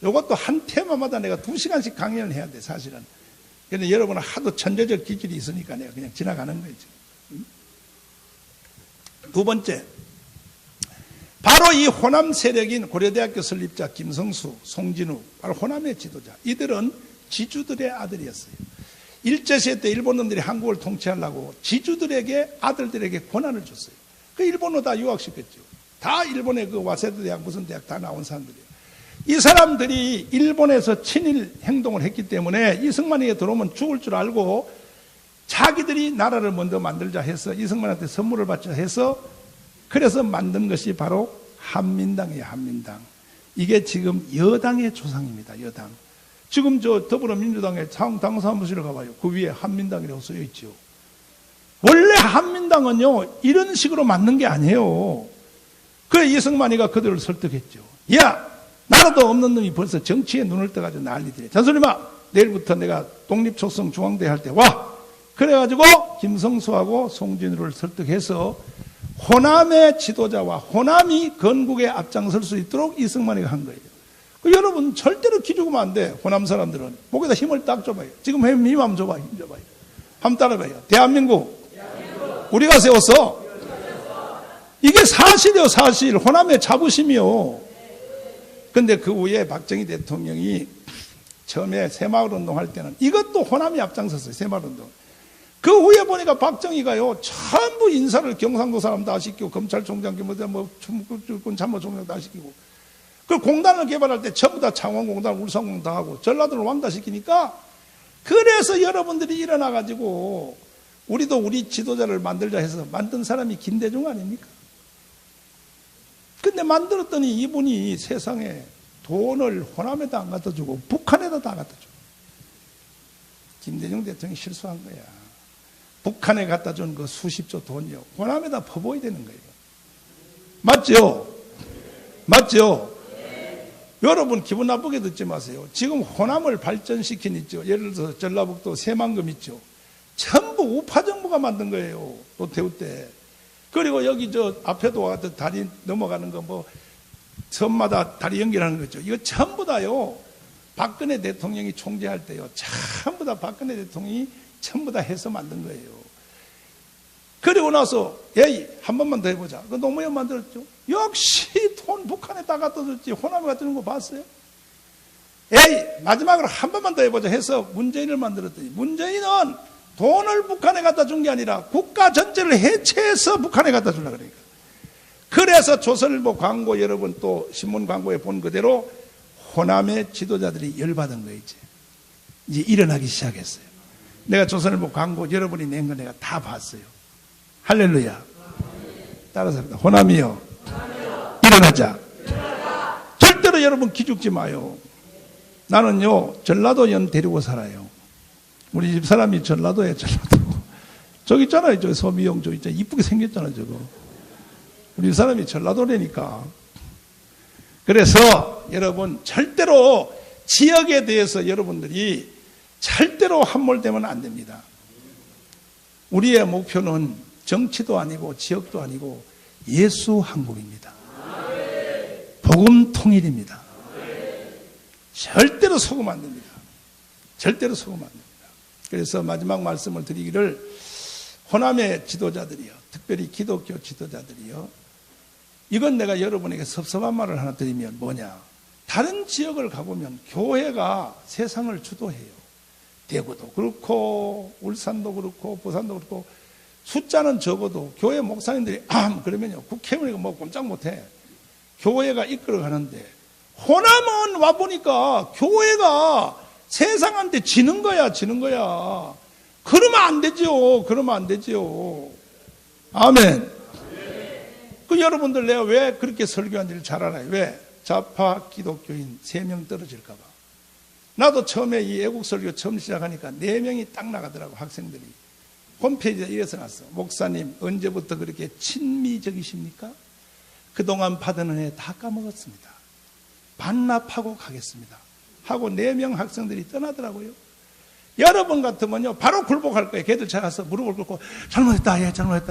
S1: 이것도 한 테마마다 내가 2시간씩 강연을 해야 돼, 사실은. 그런데 여러분은 하도 천재적 기질이 있으니까 내가 그냥 지나가는 거죠. 두 번째, 바로 이 호남 세력인 고려대학교 설립자 김성수, 송진우, 바로 호남의 지도자. 이들은 지주들의 아들이었어요. 일제시대 때 일본놈들이 한국을 통치하려고 지주들에게, 아들들에게 권한을 줬어요. 그 일본어 다 유학시켰죠. 다 일본의 그 와세드 대학, 무슨 대학 다 나온 사람들이에요. 이 사람들이 일본에서 친일 행동을 했기 때문에 이승만에게 들어오면 죽을 줄 알고 자기들이 나라를 먼저 만들자 해서 이승만한테 선물을 받자 해서, 그래서 만든 것이 바로 한민당이에요. 한민당. 이게 지금 여당의 조상입니다. 여당. 지금 저 더불어민주당의 당 사무실에 가봐요. 그 위에 한민당이라고 써여 있죠. 원래 한민당은요, 이런 식으로 만든 게 아니에요. 그래 이승만이가 그들을 설득했죠. 야, 나라도 없는 놈이 벌써 정치에 눈을 떠가지고 난리들이야. 잔소리마, 내일부터 내가 독립촉성 중앙대 할 때 와. 그래가지고 김성수하고 송진우를 설득해서 호남의 지도자와 호남이 건국에 앞장설 수 있도록 이승만이가 한 거예요. 여러분 절대로 기죽으면 안 돼. 호남 사람들은 목에다 힘을 딱 줘봐요. 지금 힘 한번 줘봐요. 힘 줘봐요. 한번 따라봐요. 대한민국 우리가 세웠어. 이게 사실이요. 사실. 호남의 자부심이요. 근데 그 후에 박정희 대통령이 처음에 새마을운동 할 때는 이것도 호남이 앞장섰어요. 새마을운동. 그 후에 보니까 박정희가요, 전부 인사를 경상도 사람 다 시키고, 검찰총장, 충북군 참모총장 다 시키고, 그 공단을 개발할 때 전부 다 창원공단, 울산공단 다 하고, 전라도를 왕따시키니까, 그래서 여러분들이 일어나가지고, 우리도 우리 지도자를 만들자 해서 만든 사람이 김대중 아닙니까? 근데 만들었더니 이분이 세상에 돈을 호남에다 안 갖다 주고, 북한에다 다 갖다 줘. 김대중 대통령이 실수한 거야. 북한에 갖다 준 그 수십조 돈이요, 호남에다 퍼부어야 되는 거예요. 맞죠? 맞죠? 여러분 기분 나쁘게 듣지 마세요. 지금 호남을 발전시킨 있죠. 예를 들어서 전라북도 새만금 있죠. 전부 우파 정부가 만든 거예요. 노태우 때. 그리고 여기 저 앞에도 와서 다리 넘어가는 거 뭐 섬마다 다리 연결하는 거죠. 이거 전부 다요, 박근혜 대통령이 총재할 때요, 전부 다 박근혜 대통령이 전부 다 해서 만든 거예요. 그리고 나서 에이 한 번만 더 해보자. 그 노무현 만들었죠. 역시 돈 북한에 다 갖다 줬지. 호남에 갖다 준 거 봤어요? 에이 마지막으로 한 번만 더 해보자 해서 문재인을 만들었더니, 문재인은 돈을 북한에 갖다 준 게 아니라 국가 전체를 해체해서 북한에 갖다 주려고 그러니까. 그래서 조선일보 광고, 여러분 또 신문 광고에 본 그대로 호남의 지도자들이 열받은 거예요. 이제 일어나기 시작했어요. 내가 조선일보 광고 여러분이 낸 거 내가 다 봤어요. 할렐루야. 따라서 합니다. 호남이여, 일어나자. 절대로 여러분 기죽지 마요. 나는요, 전라도연 데리고 살아요. 우리 집 사람이 전라도에 전라도. 저기 있잖아요. 저 소미용 저 있잖아요. 이쁘게 생겼잖아요. 저거. 우리 사람이 전라도래니까. 그래서 여러분 절대로 지역에 대해서 여러분들이 절대로 함몰되면 안 됩니다. 우리의 목표는 정치도 아니고 지역도 아니고 예수 한국입니다. 복음 통일입니다. 절대로 속으면 안 됩니다. 절대로 속으면 안 됩니다. 그래서 마지막 말씀을 드리기를 호남의 지도자들이요, 특별히 기독교 지도자들이요, 이건 내가 여러분에게 섭섭한 말을 하나 드리면 뭐냐, 다른 지역을 가보면 교회가 세상을 주도해요. 대구도 그렇고 울산도 그렇고 부산도 그렇고 숫자는 적어도 교회 목사님들이 그러면요 국회의원이 뭐 꼼짝 못해. 교회가 이끌어가는데 호남은 와보니까 교회가 세상한테 지는 거야. 그러면 안 되죠. 아멘. 그 여러분들 내가 왜 그렇게 설교한지를 잘 알아요. 왜? 좌파 기독교인 3명 떨어질까 봐. 나도 처음에 이 애국 설교 처음 시작하니까 4명이 딱 나가더라고. 학생들이 홈페이지에 이래서 났어. 목사님 언제부터 그렇게 친미적이십니까? 그동안 받은 은혜 다 까먹었습니다. 반납하고 가겠습니다 하고 4명 학생들이 떠나더라고요. 여러분 같으면요 바로 굴복할 거예요. 걔들 찾아서 무릎을 꿇고 잘못했다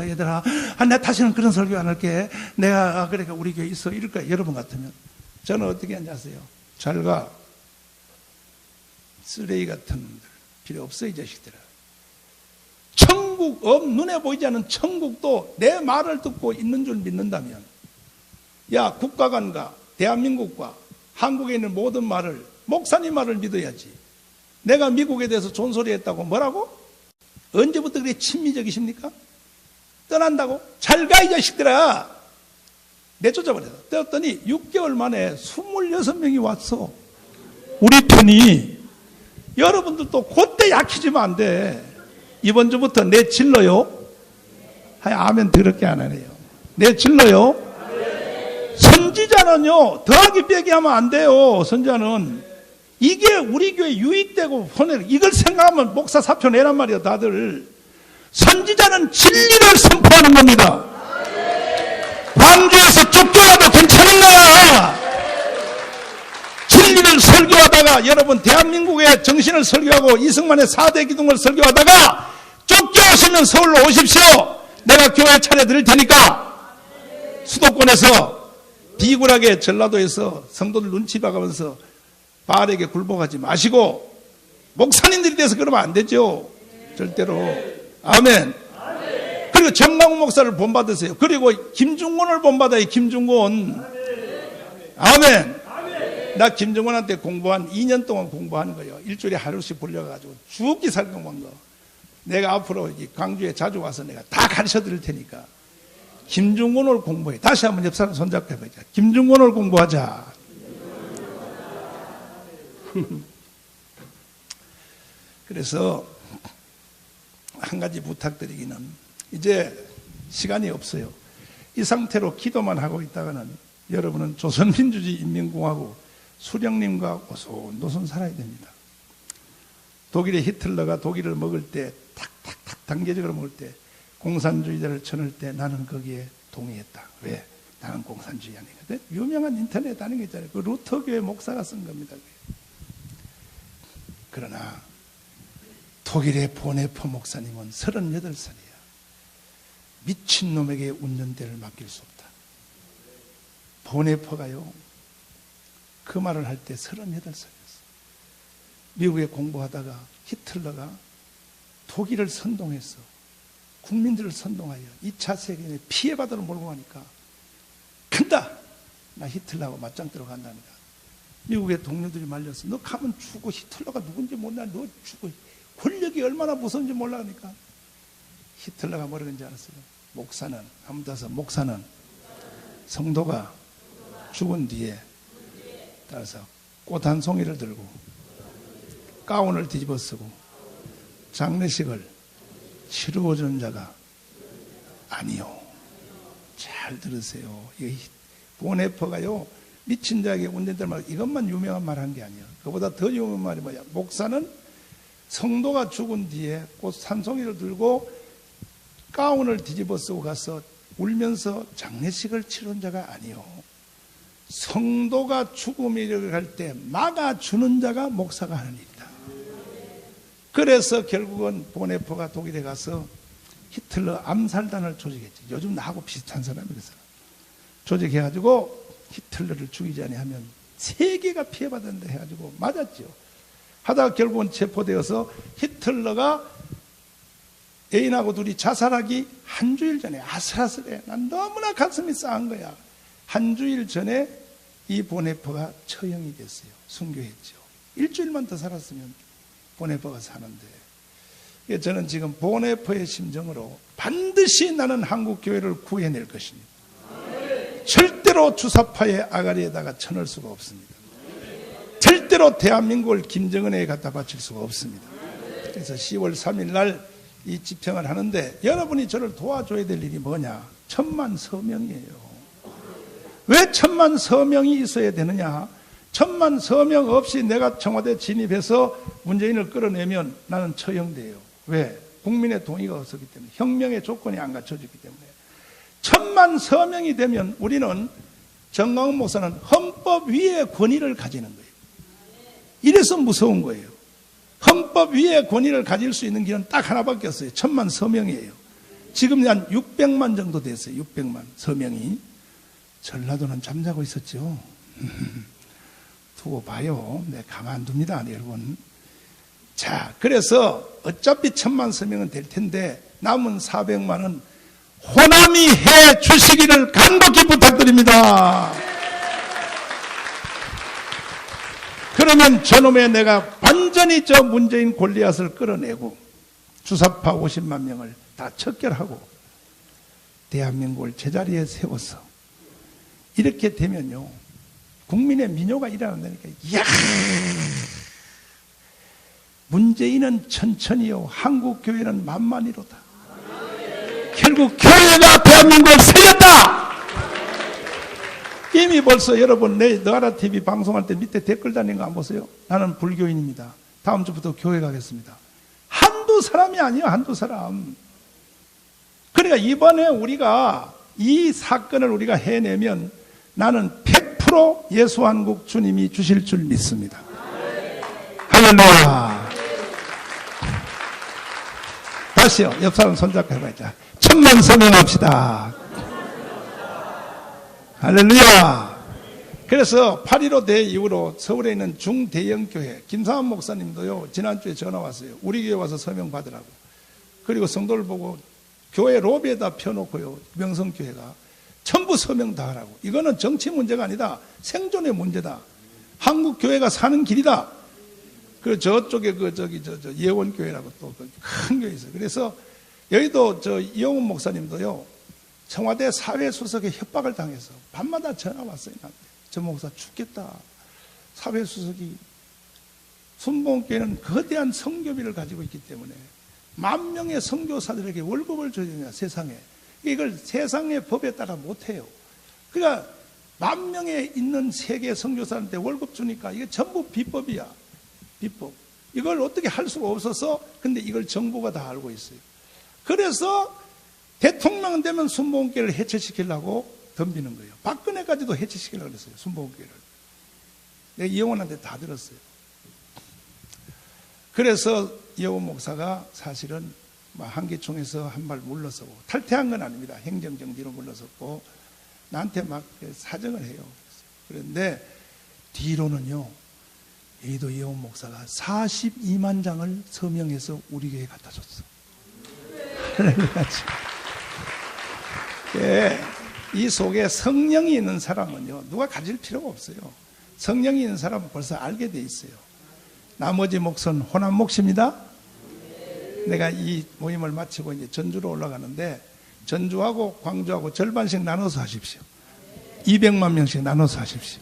S1: 얘들아. 내가 다시는 그런 설교 안 할게. 내가 그러니까 우리 교회 있어 이럴 거예요. 여러분 같으면. 저는 어떻게 하는지 아세요? 잘 가. 쓰레기 같은 놈들 필요 없어 이 자식들아. 천국 눈에 보이지 않는 천국도 내 말을 듣고 있는 줄 믿는다면, 야 국가관과 대한민국과 한국에 있는 모든 말을, 목사님 말을 믿어야지. 내가 미국에 대해서 존소리 했다고 뭐라고? 언제부터 그렇게 친미적이십니까? 떠난다고? 잘 가 이 자식들아. 내쫓아버렸어. 떼었더니 6개월 만에 26명이 왔어. 우리 편이. 여러분들도 그때 약해지면 안 돼. 이번 주부터 내 질러요. 아멘 더럽게 안 하네요. 내 질러요. 선지자는요 더하기 빼기 하면 안 돼요. 선지자는 이게 우리 교회 유익되고 이걸 생각하면 목사 사표 내란 말이에요. 다들 선지자는 진리를 선포하는 겁니다. 광주에서 쫓겨나도 괜찮은 거야. 진리를 설교하다가 여러분 대한민국의 정신을 설교하고 이승만의 4대 기둥을 설교하다가 쫓겨오시면 서울로 오십시오. 내가 교회 차려드릴 테니까. 수도권에서 비굴하게 전라도에서 성도들 눈치 봐가면서 바알에게 굴복하지 마시고 목사님들이 돼서 그러면 안 되죠. 절대로. 아멘. 그리고 정강훈 목사를 본받으세요. 그리고 김중곤을 본받아요. 김중곤. 아멘. 나 김정은한테 공부한 2년 동안 공부하는 거예요. 일주일에 하루씩 불려가지고 죽기 살 공부한 거. 내가 앞으로 광주에 자주 와서 내가 다 가르쳐 드릴 테니까 김중곤을 공부해. 다시 한번 옆 사람 손잡고 해보자. 김중곤을 공부하자. 그래서 한 가지 부탁드리기는, 이제 시간이 없어요. 이 상태로 기도만 하고 있다가는 여러분은 조선민주주의 인민공화국 수령님과 오손도손 살아야 됩니다. 독일의 히틀러가 독일을 먹을 때 탁탁탁 단계적으로 먹을 때 공산주의자를 쳐낼 때 나는 거기에 동의했다. 왜? 나는 공산주의 아니거든. 유명한 인터넷 하는 게 있잖아요. 그 루터교회 목사가 쓴 겁니다. 그러나 독일의 보네퍼 목사님은 38살이야. 미친놈에게 운전대를 맡길 수 없다. 보네퍼가요 그 말을 할 때 38살이었어. 미국에 공부하다가 히틀러가 독일을 선동했어. 국민들을 선동하여 2차 세계에 피해받으러 몰고 가니까 간다. 나 히틀러하고 맞짱 들어간다니까. 미국의 동료들이 말렸어. 너 가면 죽어. 히틀러가 누군지 몰라. 너 죽어. 권력이 얼마나 무서운지 몰라. 그러니까 히틀러가 뭐라 그런지 알았어요. 목사는 한번 더서 목사는 성도가 죽은 뒤에 따라서 꽃 한 송이를 들고 가운을 뒤집어 쓰고 장례식을 치루어주는 자가 아니요. 자, 잘 들으세요. 이 보네퍼가요, 미친 자에게 운전될 말, 이것만 유명한 말 한 게 아니에요. 그보다 더 유명한 말이 뭐냐. 목사는 성도가 죽은 뒤에 곧 산송이를 들고 가운을 뒤집어 쓰고 가서 울면서 장례식을 치른 자가 아니요. 성도가 죽음에 이르갈 때 막아주는 자가 목사가 하는 일이다. 그래서 결국은 보네퍼가 독일에 가서 히틀러 암살단을 조직했지. 요즘 나하고 비슷한 사람이 그래서 조직해가지고 히틀러를 죽이지 아니하면 세계가 피해받는다 해가지고 맞았죠. 하다가 결국은 체포되어서 히틀러가 애인하고 둘이 자살하기 한 주일 전에 아슬아슬해. 난 너무나 가슴이 싸한 거야. 한 주일 전에 이 보네퍼가 처형이 됐어요. 순교했죠. 일주일만 더 살았으면 보네퍼가 사는데, 저는 지금 보네퍼의 심정으로 반드시 나는 한국 교회를 구해낼 것입니다. 절대로 주사파의 아가리에다가 쳐넣을 수가 없습니다. 절대로 대한민국을 김정은에게 갖다 바칠 수가 없습니다. 그래서 10월 3일 날 이 집행을 하는데, 여러분이 저를 도와줘야 될 일이 뭐냐? 1000만 서명이에요. 왜 1000만 서명이 있어야 되느냐? 1000만 서명 없이 내가 청와대 진입해서 문재인을 끌어내면 나는 처형돼요. 왜? 국민의 동의가 없었기 때문에, 혁명의 조건이 안 갖춰졌기 때문에. 1000만 서명이 되면 우리는, 정강훈 목사는 헌법 위에 권위를 가지는 거예요. 이래서 무서운 거예요. 헌법 위에 권위를 가질 수 있는 길은 딱 하나밖에 없어요. 1000만 서명이에요. 지금 한 600만 정도 됐어요. 600만 서명이. 전라도는 잠자고 있었죠. 두고 봐요. 네, 가만둡니다, 여러분. 자, 그래서 어차피 1000만 서명은 될 텐데 남은 400만은 호남이 해 주시기를 간곡히 부탁드립니다. 그러면 저놈의 내가 완전히 저 문재인 골리앗을 끌어내고 주사파 50만 명을 다 척결하고 대한민국을 제자리에 세워서, 이렇게 되면요, 국민의 민요가 일어난다니까. 이야, 문재인은 천천히요, 한국교회는 만만히로다. 결국 교회가 대한민국을 살렸다. 이미 벌써 여러분, 내 너아라TV 방송할 때 밑에 댓글 달린 거 안 보세요? 나는 불교인입니다. 다음 주부터 교회 가겠습니다. 한두 사람이 아니에요. 한두 사람. 그러니까 이번에 우리가 이 사건을 우리가 해내면 나는 100% 예수한국 주님이 주실 줄 믿습니다. 할렐루야. 다시요. 옆 사람 손잡고 해봐야죠. 1000만 서명합시다. 할렐루야. 그래서 8.15 대 이후로 서울에 있는 중대형 교회, 김상환 목사님도요, 지난주에 전화 왔어요. 우리 교회 와서 서명 받으라고. 그리고 성도를 보고 교회 로비에다 펴놓고요, 명성교회가 전부 서명 다 하라고. 이거는 정치 문제가 아니다. 생존의 문제다. 한국 교회가 사는 길이다. 그 저쪽에 예원교회라고 또 큰 교회 있어요. 그래서 여의도 이영훈 목사님도요, 청와대 사회수석에 협박을 당해서 밤마다 전화 왔어요. 나한테. 저 목사 죽겠다. 사회수석이, 순복음교회는 거대한 선교비를 가지고 있기 때문에 10,000명의 선교사들에게 월급을 줘야 되냐, 세상에. 이걸 세상의 법에 따라 못해요. 그러니까 10,000명에 있는 세계 선교사한테 월급 주니까 이게 전부 비법이야. 비법. 이걸 어떻게 할 수가 없어서, 근데 이걸 정부가 다 알고 있어요. 그래서 대통령 되면 순복음교회를 해체시키려고 덤비는 거예요. 박근혜까지도 해체시키려고 그랬어요. 순복음교회를. 내가 이영원한테 다 들었어요. 그래서 이영원 목사가 사실은 한기총에서 한 발 물러서고, 탈퇴한 건 아닙니다. 행정정지로 물러섰고 나한테 막 사정을 해요. 그런데 뒤로는요, 여의도 이영원 목사가 42만 장을 서명해서 우리 교회에 갖다 줬어. 예, 이 속에 성령이 있는 사람은요, 누가 가질 필요가 없어요. 성령이 있는 사람은 벌써 알게 돼 있어요. 나머지 몫은 호남 몫입니다. 내가 이 모임을 마치고 이제 전주로 올라가는데, 전주하고 광주하고 절반씩 나눠서 하십시오. 200만 명씩 나눠서 하십시오.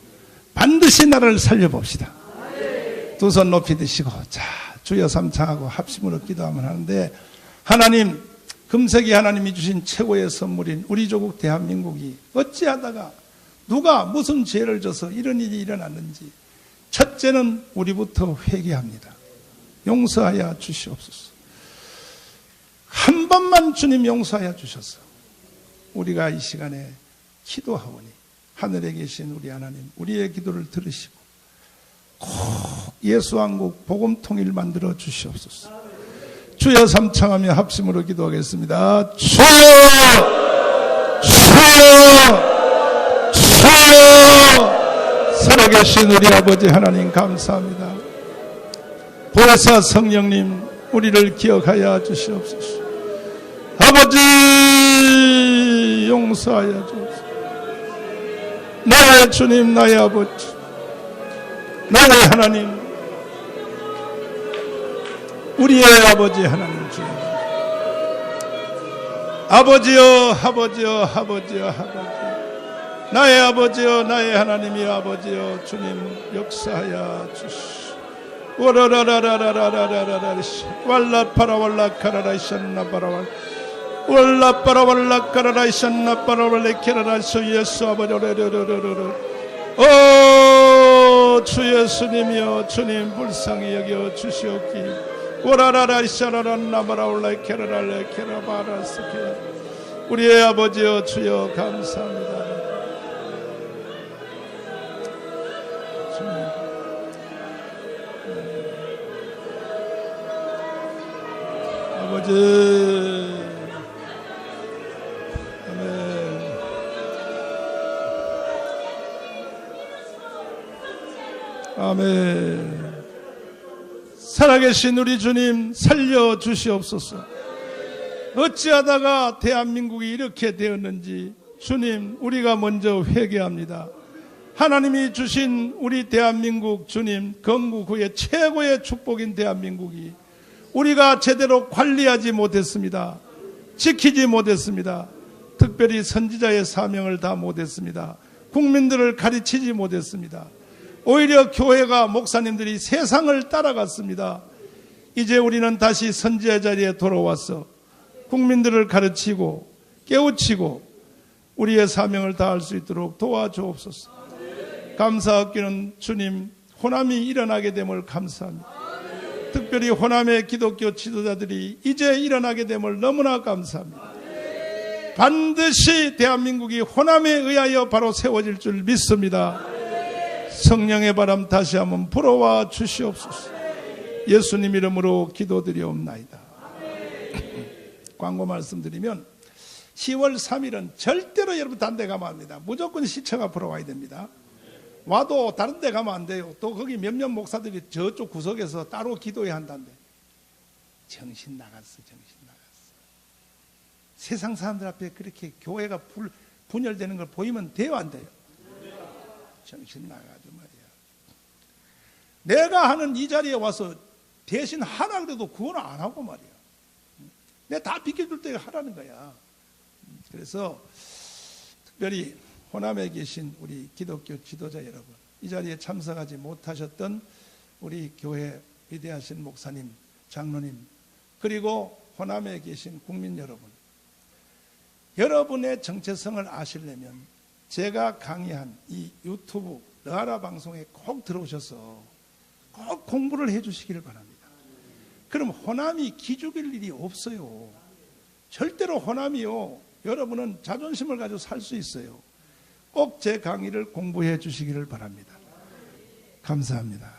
S1: 반드시 나라를 살려봅시다. 두 손 높이 드시고, 자, 주여 삼창하고 합심으로 기도하면 하는데, 하나님, 금세기 하나님이 주신 최고의 선물인 우리 조국 대한민국이 어찌하다가 누가 무슨 죄를 져서 이런 일이 일어났는지 첫째는 우리부터 회개합니다. 용서하여 주시옵소서. 한 번만 주님 용서하여 주셔서 우리가 이 시간에 기도하오니 하늘에 계신 우리 하나님, 우리의 기도를 들으시고 꼭 예수왕국 복음 통일 만들어 주시옵소서. 주여 삼창하며 합심으로 기도하겠습니다. 주여, 주여, 주여. 살아계신 우리 아버지 하나님 감사합니다. 보혜사 성령님, 우리를 기억하여 주시옵소서. 아버지 용서하여 주옵소서. 나의 주님, 나의 아버지, 나의 하나님, 우리의 아버지 하나님 주님, 아버지여, 아버지여, 아버지여, 아버지, 나의 아버지여, 나의 하나님이 아버지여, 주님 역사하여 주시오. 와라라라라라라라라라 왈라파라왈라카라라이산나바라왈 왈라파라왈라카라라이산나바라왈레케라라이소 예수 아버지 오레레레레레레. 오 주 예수님이여, 주님 불쌍히 여겨 주시옵기. 오라라라이샤라란나바라올라이케라랄레케라바라스케. 우리의 아버지여, 주여 감사합니다. 아버지, 아멘. 아멘. 살아계신 우리 주님 살려주시옵소서. 어찌하다가 대한민국이 이렇게 되었는지 주님, 우리가 먼저 회개합니다. 하나님이 주신 우리 대한민국 주님, 건국 후에 최고의 축복인 대한민국이 우리가 제대로 관리하지 못했습니다. 지키지 못했습니다. 특별히 선지자의 사명을 다 못했습니다. 국민들을 가르치지 못했습니다. 오히려 교회가, 목사님들이 세상을 따라갔습니다. 이제 우리는 다시 선지자 자리에 돌아와서 국민들을 가르치고 깨우치고 우리의 사명을 다할 수 있도록 도와주옵소서. 감사하기는 주님, 호남이 일어나게 됨을 감사합니다. 특별히 호남의 기독교 지도자들이 이제 일어나게 됨을 너무나 감사합니다. 반드시 대한민국이 호남에 의하여 바로 세워질 줄 믿습니다. 성령의 바람 다시 한번 불어와 주시옵소서. 예수님 이름으로 기도드리옵나이다. 광고 말씀드리면 10월 3일은 절대로 여러분 다른 데 가면 안 됩니다. 무조건 시청 앞으로 와야 됩니다. 와도 다른 데 가면 안 돼요. 또 거기 몇몇 목사들이 저쪽 구석에서 따로 기도해야 한다는데 정신 나갔어, 정신 나갔어. 세상 사람들 앞에 그렇게 교회가 분열되는 걸 보이면 돼요, 안 돼요? 정신 나가죠 말이야. 내가 하는 이 자리에 와서 대신 하라 그래도 그건 안 하고 말이야. 내가 다 비켜줄 때 하라는 거야. 그래서 특별히 호남에 계신 우리 기독교 지도자 여러분, 이 자리에 참석하지 못하셨던 우리 교회 위대하신 목사님, 장로님, 그리고 호남에 계신 국민 여러분, 여러분의 정체성을 아시려면 제가 강의한 이 유튜브 너하라 방송에 꼭 들어오셔서 꼭 공부를 해 주시기를 바랍니다. 그럼 호남이 기죽일 일이 없어요. 절대로 호남이요, 여러분은 자존심을 가지고 살 수 있어요. 꼭 제 강의를 공부해 주시기를 바랍니다. 감사합니다.